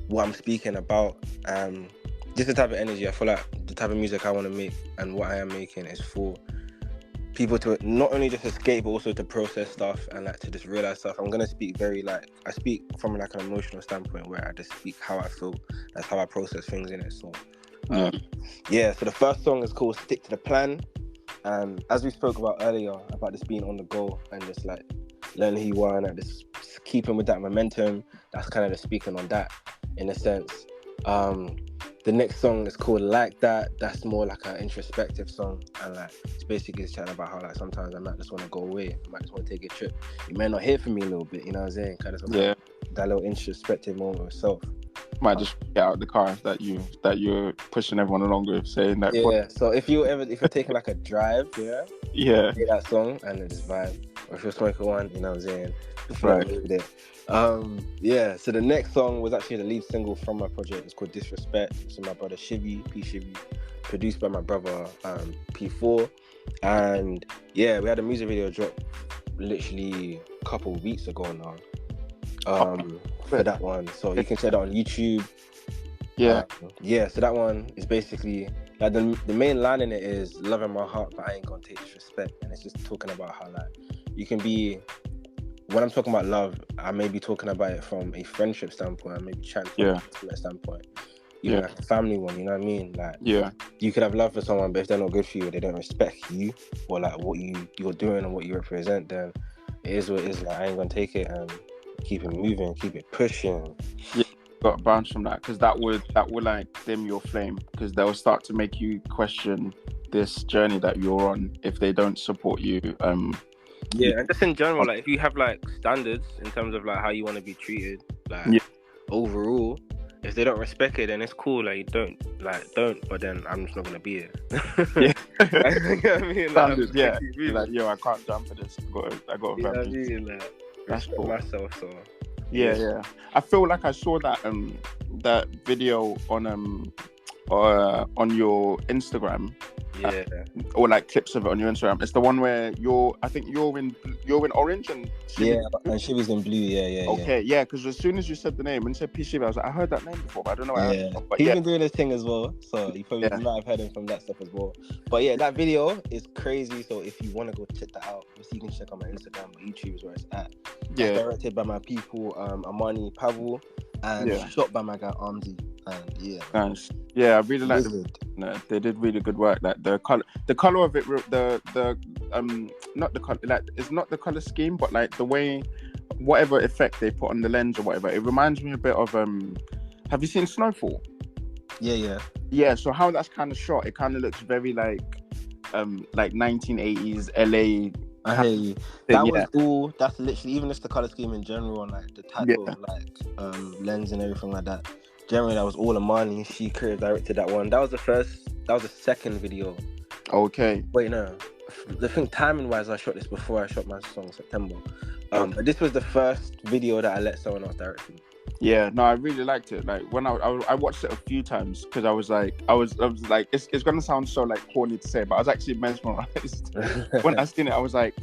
S2: what I'm speaking about. Just the type of energy. I feel like the type of music I want to make and what I am making is for people to not only just escape but also to process stuff and like to just realize stuff. I'm gonna speak I speak from like an emotional standpoint where I just speak how I feel. That's how I process things in it. So so the first song is called Stick to the Plan, and as we spoke about earlier about this being on the go and just like learning who you are and like just keeping with that momentum, that's kind of just speaking on that in a sense. The next song is called Like That. That's more like an introspective song, and like it's basically just chatting about how like sometimes I might just want to go away, I might just want to take a trip. You may not hear from me a little bit, you know what I'm saying? Kind of that little introspective moment of self.
S1: Might just get out of the car that you're pushing everyone along with, saying that.
S2: Yeah. So if you're taking like a drive, play that song and then just vibe. Or if you're smoking one, you know what I'm saying?
S1: Right.
S2: So the next song was actually the lead single from my project. It's called Disrespect. It's with my brother Shivy, produced by my brother P4. And yeah, we had a music video drop literally a couple of weeks ago now. For that one. So you can check that on YouTube. So that one is basically like the main line in it is love in my heart, but I ain't gonna take disrespect. And it's just talking about how like you can be, when I'm talking about love, I may be talking about it from a friendship standpoint, I may be chatting from an intimate standpoint, even like a family one, you know what I mean? Like you could have love for someone, but if they're not good for you, or they don't respect you or like what you're doing and what you represent, then it is what it is. Like I ain't gonna take it and keep it moving, keep it pushing.
S1: Got a bounce from that, because that would like dim your flame, because they'll start to make you question this journey that you're on if they don't support you. And
S2: just in general, like if you have like standards in terms of like how you want to be treated, like overall, if they don't respect it, then it's cool. Like don't, but then I'm just not gonna be it. You know what I mean?
S1: Standards, like yo, I can't jump for this. I got
S2: you know what I mean? Like,
S1: that's cool.
S2: Myself, so
S1: yeah. I feel like I saw that video on your Instagram. Or like clips of it on your Instagram. It's the one where I think you're in orange and
S2: she was in blue.
S1: Okay, because as soon as you said the name and said P Shiva, I was like, I heard that name before, but I don't know.
S2: He's been doing his thing as well, so you probably might have heard him from that stuff as well. But yeah, that video is crazy. So if you want to go check that out, you can check on my Instagram or YouTube is where it's at. It's directed by my people, Amani Pavel, and shot by my guy Armsy. And
S1: nice. I really like it. No, they did really good work. Like the color of it, not the color, like it's not the color scheme, but like the way whatever effect they put on the lens or whatever, it reminds me a bit of have you seen Snowfall?
S3: Yeah.
S1: So how that's kind of shot, it kind of looks very like 1980s LA.
S3: I hear you.
S1: Thing,
S3: That's literally, even just the color scheme in general and like the type of like lens and everything like that. Generally, that was all Amani. She creative directed that one. That was the second video.
S1: Okay.
S3: Wait, no. The thing, timing wise, I shot this before I shot my song September. But this was the first video that I let someone else direct me.
S1: Yeah, no, I really liked it. Like when I watched it a few times because I was like, it's gonna sound so like corny to say, but I was actually mesmerized when I seen it. I was like,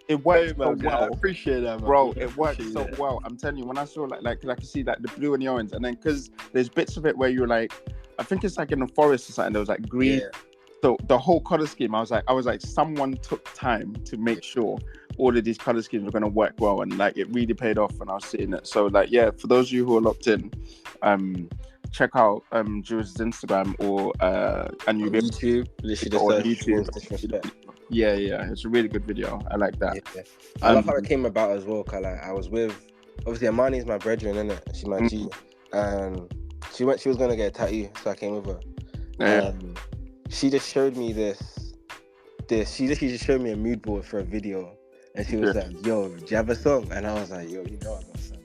S1: it worked so well.
S3: I appreciate that, man.
S1: Bro. It worked so well. I'm telling you, when I saw like I could see like the blue and the orange, and then because there's bits of it where you're like, I think it's like in the forest or something. There was like green.
S3: Yeah.
S1: So the whole color scheme, I was like, someone took time to make sure all of these color schemes were going to work well, and like it really paid off when I was seeing it. So like, yeah, for those of you who are locked in, check out Jules' Instagram or and you'll be able
S3: YouTube,
S1: YouTube. Yeah, it's a really good video. I like that.
S3: Yeah. I love how it came about as well. Cause like I was with, obviously Amani's my brethren, innit? She's my G, and she was gonna get a tattoo, so I came with her.
S1: Yeah.
S3: She just showed me this. She just showed me a mood board for a video, and she was like, "Yo, do you have a song?" And I was like, "Yo, you know I got a song."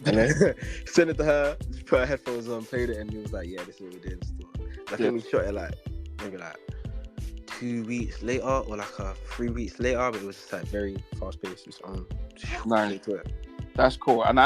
S3: And then sent it to her, put her headphones on, played it, and he was like, "Yeah, this is what we did." I think we shot it like maybe like 2 weeks later or like 3 weeks later, but it was just like very fast paced.
S1: Nice. That's cool, and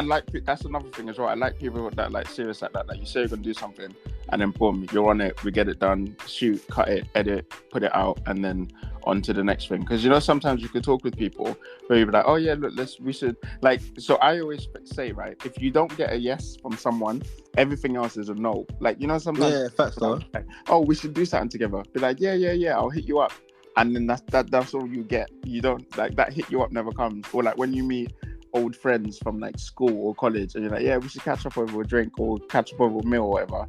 S1: that's another thing as well. I like people that like serious like that. Like you say you're gonna do something, and then boom, you're on it. We get it done. Shoot, cut it, edit, put it out, and then on to the next thing. Because sometimes you can talk with people where you're like, oh yeah, look, we should like. So I always say, right, if you don't get a yes from someone, everything else is a no. Like sometimes
S3: facts though.
S1: Like, oh, we should do something together. Be like, yeah, I'll hit you up, and then that's all you get. You don't like that hit you up never comes. Or like when you meet old friends from like school or college and you're like, yeah, we should catch up over a drink or catch up over a meal or whatever,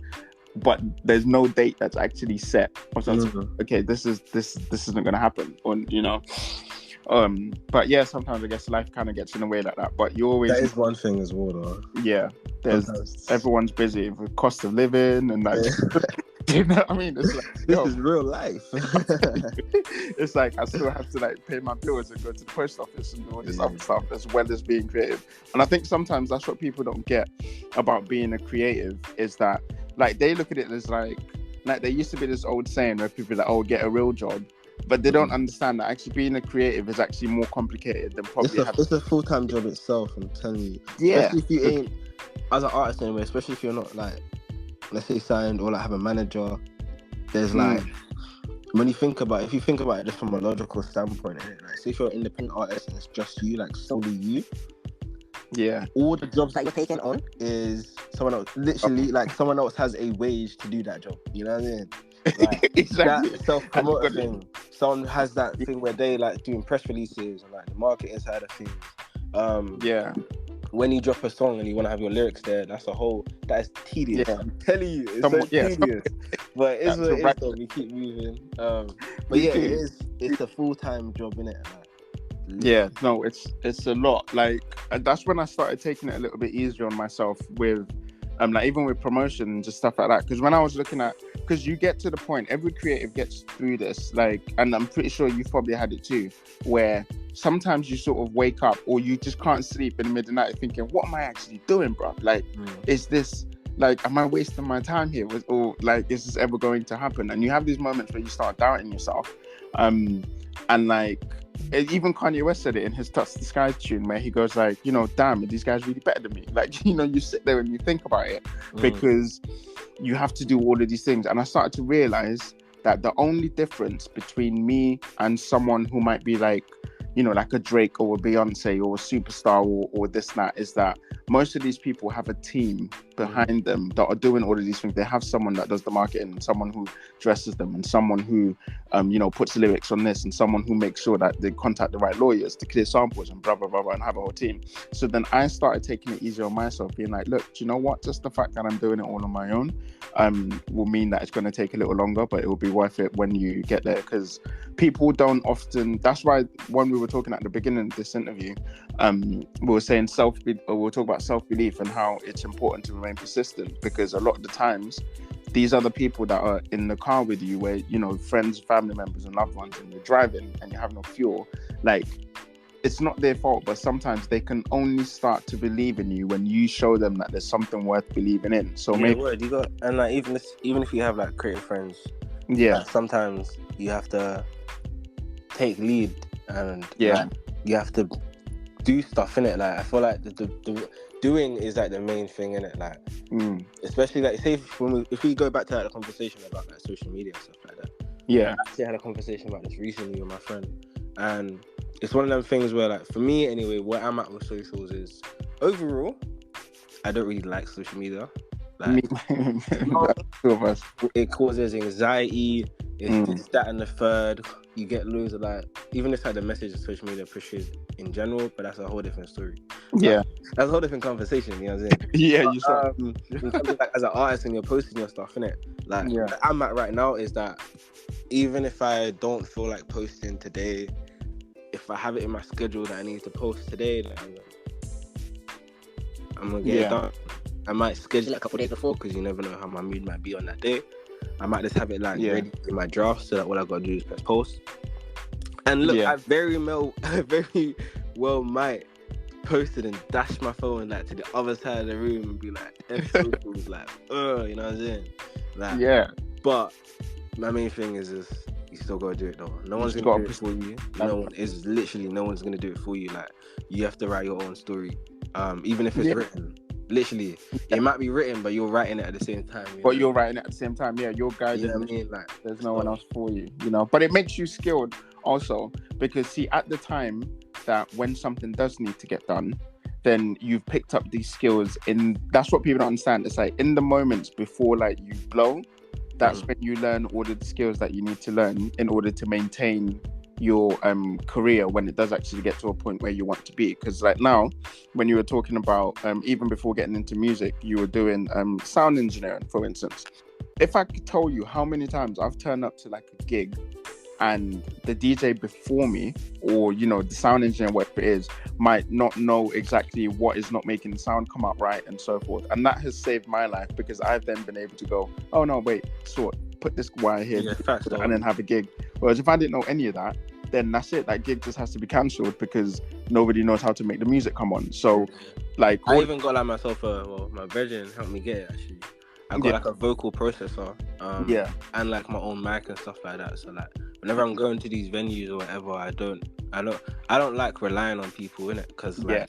S1: but there's no date that's actually set or something. Okay, this isn't gonna happen, or but yeah, sometimes I guess life kind of gets in the way like that, but you always,
S3: that is one thing as well though.
S1: Yeah, everyone's busy with cost of living and like you know what I mean? It's like,
S3: this is real life.
S1: It's like I still have to like pay my bills and go to the post office and do all this other stuff as well as being creative. And I think sometimes that's what people don't get about being a creative, is that like they look at it as like there used to be this old saying where people are like, oh, get a real job. But they don't understand that actually being a creative is actually more complicated than probably
S3: it's a full-time job itself, I'm telling you.
S1: Yeah.
S3: Especially if you ain't, as an artist anyway, especially if you're not like, let's say signed or like have a manager, there's like, if you think about it just from a logical standpoint, like say if you're an independent artist and it's just you, like solely you, all the jobs that you're taking on is someone else, literally like someone else has a wage to do that job, you know what I mean? Like,
S1: exactly.
S3: That self-promoter thing, someone has that thing where they like doing press releases and like the marketing side of things. When you drop a song and you want to have your lyrics there, that is tedious. I'm telling you, it's tedious. But it's what it is though, we keep moving. But yeah, it's a full-time job, innit?
S1: Yeah, no, it's a lot. Like, and that's when I started taking it a little bit easier on myself with like even with promotion and just stuff like that. Because when I was looking at, because you get to the point, every creative gets through this, like, and I'm pretty sure you've probably had it too, where sometimes you sort of wake up or you just can't sleep in the middle of the night thinking, what am I actually doing, bro? Like, is this, like, am I wasting my time here? Or like, is this ever going to happen? And you have these moments where you start doubting yourself. And like, even Kanye West said it in his Touch the Sky tune where he goes like, damn, are these guys really better than me? Like, you sit there and you think about it because you have to do all of these things. And I started to realize that the only difference between me and someone who might be like, like a Drake or a Beyonce or a superstar or this and that is that most of these people have a team behind them that are doing all of these things. They have someone that does the marketing, and someone who dresses them, and someone who puts lyrics on this, and someone who makes sure that they contact the right lawyers to clear samples and blah blah blah, and have a whole team. So then I started taking it easier on myself, being like, look, do you know what, just the fact that I'm doing it all on my own will mean that it's going to take a little longer, but it will be worth it when you get there. Because people don't often, that's why when we were talking at the beginning of this interview, we were saying we'll talk about self-belief and how it's important to remain persistent, because a lot of the times these are the people that are in the car with you, where, you know, friends, family members and loved ones, and you're driving and you have no fuel. Like, it's not their fault, but sometimes they can only start to believe in you when you show them that there's something worth believing in. So maybe
S3: you got, and like even if you have like creative friends, like, sometimes you have to take lead, and like, you have to do stuff in it. Like, I feel like the doing is like the main thing in it. Like, especially like, say if we go back to like, the conversation about like social media and stuff like that.
S1: Yeah,
S3: I actually had a conversation about this recently with my friend, and it's one of them things where, like, for me anyway, where I'm at with socials is, overall, I don't really like social media. Like, it causes anxiety. It's this, that, and the third. You get loads of like, even if like the message of social media pushes in general, but that's a whole different story.
S1: Yeah,
S3: that's a whole different conversation. You know what I'm saying?
S1: Yeah,
S3: but,
S1: you saw.
S3: in terms of, like, as an artist and you're posting your stuff, innit? Like, where I'm at right now is that even if I don't feel like posting today, if I have it in my schedule that I need to post today, then I'm gonna get it done. I might schedule it a couple days before, because you never know how my mood might be on that day. I might just have it like ready in my draft, so that all I gotta do is press post. And look, I very well might post it and dash my phone like to the other side of the room and be like, socials, like, you know what I'm saying? Like, but my main thing is just, you still gotta do it though. No one's gonna do it for you. No one's gonna do it for you. Like, you have to write your own story, even if it's written. Literally, it might be written, but you're writing it at the same time.
S1: You're writing it at the same time. Yeah, you're guiding.
S3: You know what I mean? Like,
S1: there's no one else for you. You know, but it makes you skilled also, because see, at the time that when something does need to get done, then you've picked up these skills. That's what people don't understand. It's like in the moments before, like, you blow, that's when you learn all of the skills that you need to learn in order to maintain your career when it does actually get to a point where you want to be. Because like now, when you were talking about even before getting into music, you were doing sound engineering, for instance. If I could tell you how many times I've turned up to like a gig and the DJ before me, or, you know, the sound engineer, whatever it is, might not know exactly what is not making the sound come out right, and so forth. And that has saved my life, because I've then been able to go, oh no, wait, put this wire here, and then have a gig. Whereas if I didn't know any of that, then that's it. That gig just has to be cancelled, because nobody knows how to make the music come on. So, like,
S3: I even got like myself my virgin helped me get it actually. I got like a vocal processor, and like my own mic and stuff like that. So like, whenever I'm going to these venues or whatever, I don't like relying on people, innit? Because like,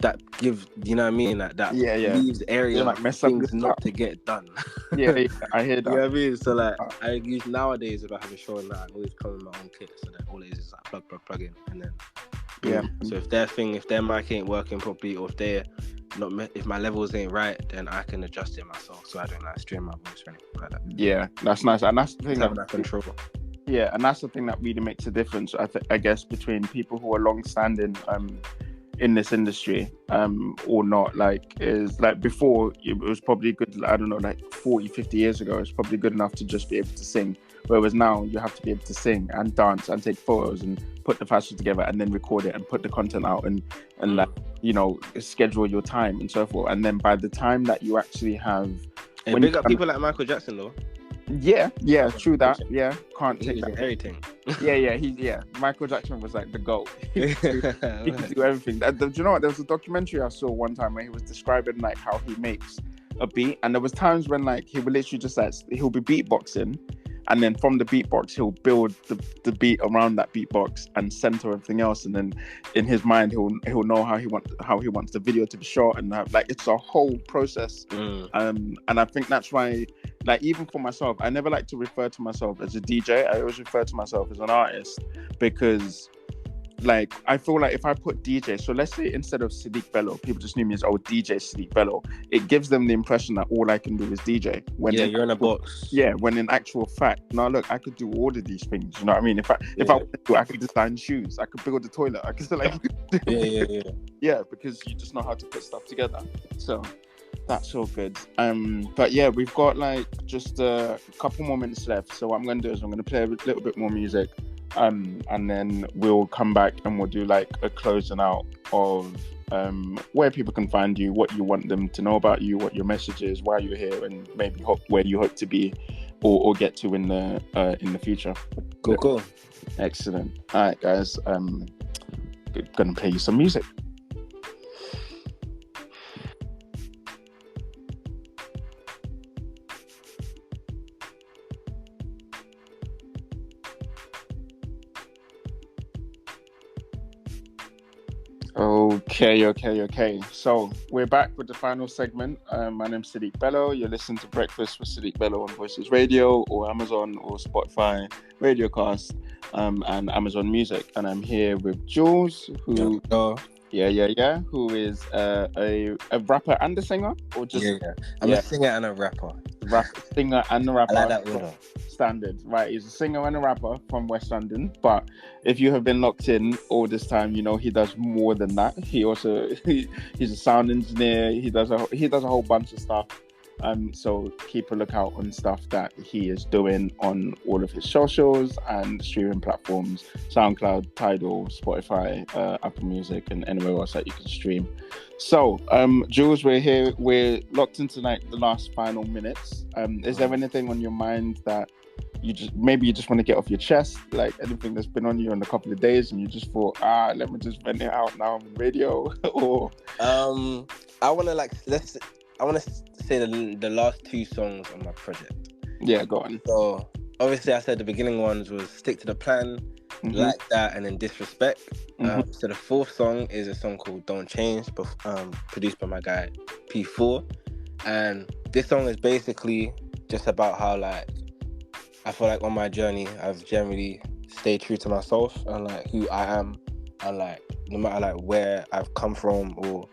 S3: that gives, you know what I mean? Like, that leaves area like things not to get done.
S1: I hear that.
S3: You know what I mean? So like, I use nowadays, if I have a show, like, I always come with my own kit, so that all it is like plug in, and then So if their mic ain't working properly, or if my levels ain't right, then I can adjust it myself, so I don't like strain my voice or anything like that.
S1: Yeah, that's nice, and that's the thing
S3: that control.
S1: Yeah, and that's the thing that really makes a difference, I guess, between people who are long-standing in this industry or not. Like, is like, before it was probably good, I don't know, like 40-50 years ago, it's probably good enough to just be able to sing, whereas now you have to be able to sing and dance and take photos and put the fashion together and then record it and put the content out and like, you know, schedule your time and so forth. And then by the time that you actually have,
S3: and big up people like Michael Jackson though.
S1: Yeah, true that. Yeah, can't take that.
S3: Everything.
S1: Michael Jackson was like the GOAT. He could do everything. Do you know what? There was a documentary I saw one time where he was describing like how he makes a beat, and there was times when like he would literally just like, he'll be beatboxing, and then from the beatbox he'll build the beat around that beatbox and center everything else, and then in his mind he'll know how he wants the video to be shot, and like, it's a whole process. And I think that's why, like, even for myself, I never like to refer to myself as a DJ. I always refer to myself as an artist, because like I feel like if I put DJ, so let's say instead of Sadiq Bello, people just knew me as DJ Sadiq Bello. It gives them the impression that all I can do is DJ. When
S3: you're in a box.
S1: Yeah, when in actual fact, now look, I could do all of these things. You know what I mean? If I wanted to, I could design shoes. I could build a toilet. I could like yeah, because you just know how to put stuff together. So that's all good. But yeah, we've got like just a couple more minutes left. So what I'm gonna do is I'm gonna play a little bit more music. And then we'll come back and we'll do like a closing out of where people can find you, what you want them to know about you, what your message is, why you're here, and maybe where you hope to be or get to in the future.
S3: Cool.
S1: Excellent. All right, guys. Gonna play you some music. Okay. So we're back with the final segment. My name's Sadiq Bello. You're listening to Breakfast with Sadiq Bello on Voices Radio or Amazon or Spotify, Radiocast, and Amazon Music. And I'm here with Jules, who who is a rapper and a singer, or just
S3: I'm a singer and a rapper.
S1: Singer and a rapper.
S3: I like that order.
S1: Standard, right? He's a singer and a rapper from West London, but if you have been locked in all this time, you know he does more than that. He also he's a sound engineer. He does a whole bunch of stuff. So keep a lookout on stuff that he is doing on all of his socials and streaming platforms: SoundCloud, Tidal, Spotify, Apple Music, and anywhere else that you can stream. So, Jules, we're here. We're locked into like the last final minutes. Is there anything on your mind that you just want to get off your chest, like anything that's been on you in a couple of days, and you just thought, let me just vent it out now on radio? Or
S3: I want to say the last two songs on my project.
S1: Yeah, go on.
S3: So obviously I said the beginning ones was Stick to the Plan, Like That, and then Disrespect. So the fourth song is a song called Don't Change, produced by my guy P4. And this song is basically just about how like I feel like on my journey I've generally stayed true to myself and like who I am, and like no matter like where I've come from or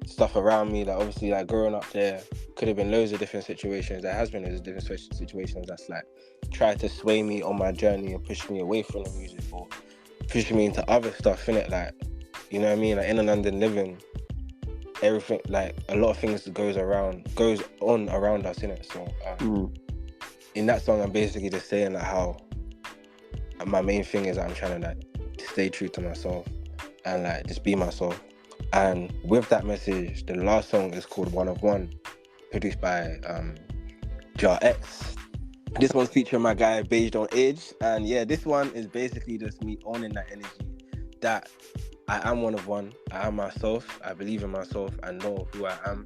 S3: stuff around me, like obviously like growing up there could have been loads of different situations. There has been loads of different situations that's like tried to sway me on my journey and push me away from the music or push me into other stuff, innit? Like, you know what I mean? Like in London living, everything, like a lot of things goes on around us, innit? So in that song I'm basically just saying like how my main thing is that I'm trying to like stay true to myself and like just be myself. And with that message, the last song is called One of One, produced by Jar X. This one's featuring my guy Beige Don't Age, and yeah, this one is basically just me owning that energy that I am one of one. I am myself. I believe in myself. I know who I am,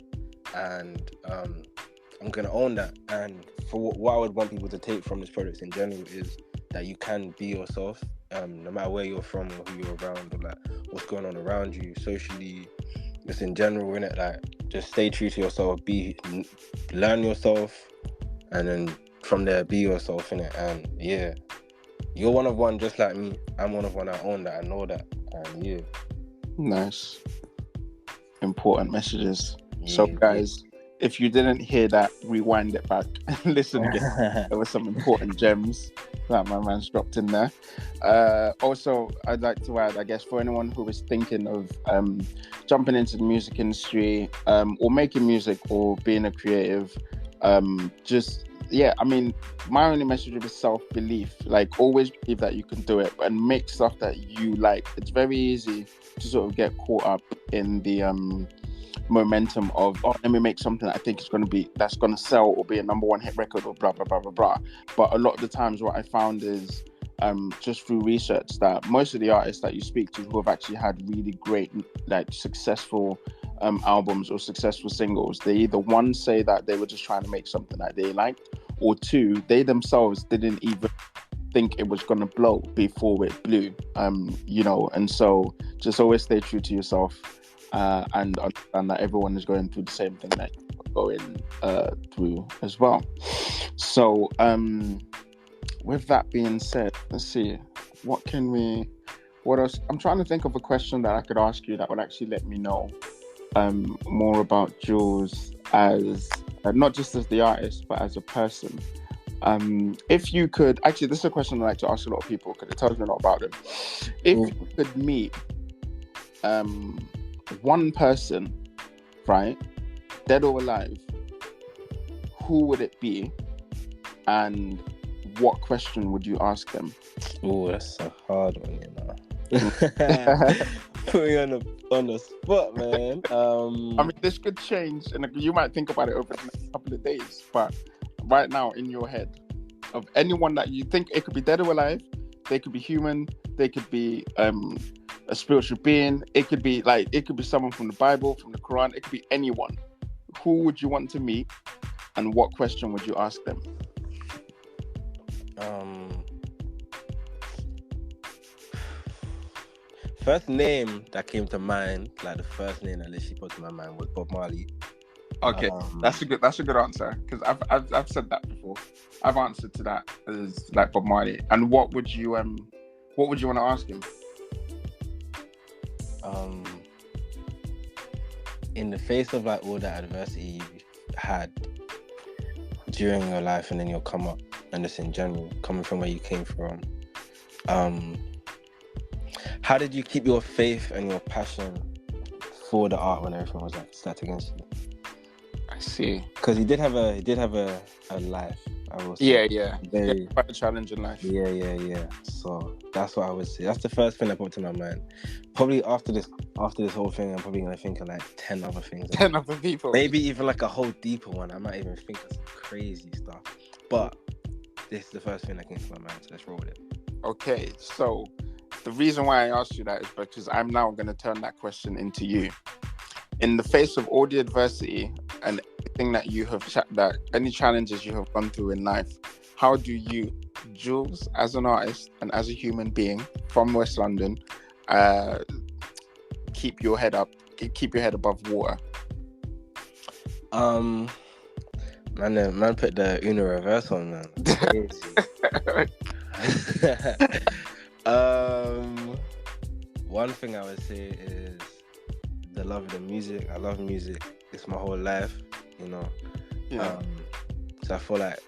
S3: and I'm gonna own that. And for what I would want people to take from this project in general is that you can be yourself, no matter where you're from or who you're around or like what's going on around you socially, just in general, innit? Like just stay true to yourself, learn yourself, and then from there be yourself, innit? And yeah, you're one of one just like me. I'm one of one. I own that. I know that. And yeah.
S1: Nice. Important messages. So guys, if you didn't hear that, rewind it back and listen again. There were some important gems that my man's dropped in there. Also, I'd like to add, I guess, for anyone who is thinking of jumping into the music industry or making music or being a creative, I mean, my only message is self-belief. Like, always believe that you can do it and make stuff that you like. It's very easy to sort of get caught up in the momentum of, let me make something that I think that's going to sell or be a number one hit record or blah, blah, blah, blah, blah. But a lot of the times what I found is just through research that most of the artists that you speak to who have actually had really great, like successful albums or successful singles, they either one say that they were just trying to make something that they liked, or two, they themselves didn't even think it was going to blow before it blew, and so just always stay true to yourself and understand that everyone is going through the same thing that you're going through as well. So with that being said, let's see, what can we What else? I'm trying to think of a question that I could ask you that would actually let me know more about Jules as not just as the artist, but as a person. If you could, actually, this is a question I like to ask a lot of people because it tells me a lot about them. If you could meet one person, right, dead or alive, who would it be, and what question would you ask them?
S3: Oh, that's a hard one, you know. Put me on the spot, man.
S1: I mean, this could change, and you might think about it over the next couple of days. But right now, in your head, of anyone that you think, it could be dead or alive, they could be human, they could be a spiritual being, it could be someone from the Bible, from the Quran, it could be anyone. Who would you want to meet, and what question would you ask them?
S3: First name that came to mind, like the first name that literally put to my mind, was Bob Marley.
S1: Okay, that's a good answer, because I've said that before. I've answered to that as like Bob Marley. And what would you want to ask him?
S3: In the face of like all that adversity you've had during your life, and then you'll come up, and just in general, coming from where you came from, how did you keep your faith and your passion for the art when everything was like stacked against you?
S1: I see.
S3: Because he did have a life. I will say.
S1: Yeah. Quite a challenging life.
S3: Yeah. So that's what I would say. That's the first thing that popped to my mind. Probably after this whole thing, I'm probably gonna think of like 10 other things.
S1: 10 other people.
S3: Maybe even like a whole deeper one. I might even think of some crazy stuff. But this is the first thing that came to my mind. So let's roll with it. Okay.
S1: So the reason why I asked you that is because I'm now gonna turn that question into you. In the face of all the adversity and everything that you have, any challenges you have gone through in life, how do you, Jules, as an artist and as a human being from West London, keep your head above water?
S3: Man put the Uno reverse on, man. One thing I would say is the love of the music. I love music. It's my whole life, you know.
S1: Yeah.
S3: So I feel like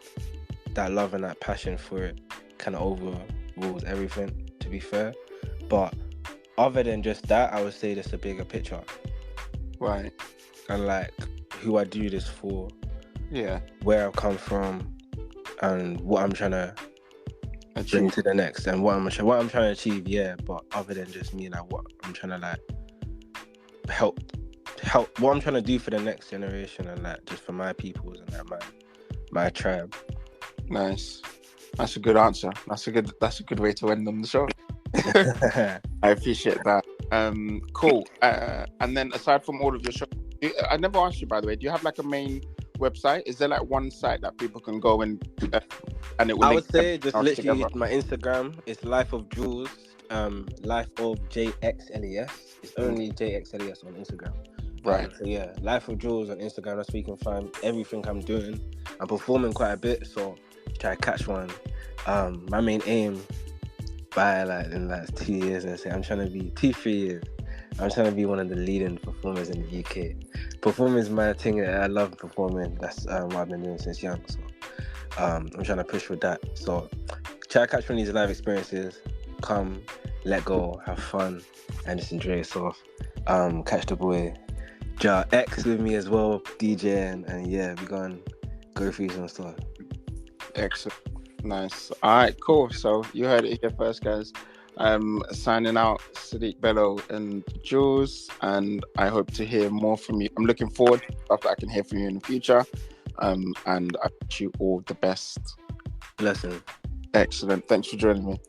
S3: that love and that passion for it kind of overrules everything, to be fair. But other than just that, I would say there's a bigger picture.
S1: Right.
S3: And like who I do this for.
S1: Yeah.
S3: Where I've come from and what I'm trying to bring to the next, and what I'm trying to achieve, yeah. But other than just me, like what I'm trying to like help what I'm trying to do for the next generation, and like just for my peoples and like my tribe.
S1: Nice. That's a good answer. That's a good way to end on the show. I appreciate that. Cool. And then aside from all of your shows, I never asked you, by the way, do you have like a main website? Is there like one site that people can go and it will
S3: I would say just literally together? My Instagram is Life of Jules, Life of JXLES. It's only JXLES on Instagram.
S1: Right.
S3: So yeah, Life of Jules on Instagram. That's where you can find everything I'm doing. I'm performing quite a bit, so try to catch one. My main aim by like in the last 2 years, I say I'm trying to be 3 years. I'm trying to be one of the leading performers in the UK. Performing is my thing. I love performing. That's what I've been doing since young. So I'm trying to push with that. So try to catch one of these live experiences. Come, let go, have fun, and just enjoy yourself. Catch the boy Ja X with me as well, DJing, and yeah, we're going to go through some stuff.
S1: Excellent. Nice. All right, cool. So you heard it here first, guys. Signing out, Sadiq Bello and Jules, and I hope to hear more from you. I'm looking forward to stuff that I can hear from you in the future. And I wish you all the best.
S3: Blessing.
S1: Excellent. Thanks for joining me.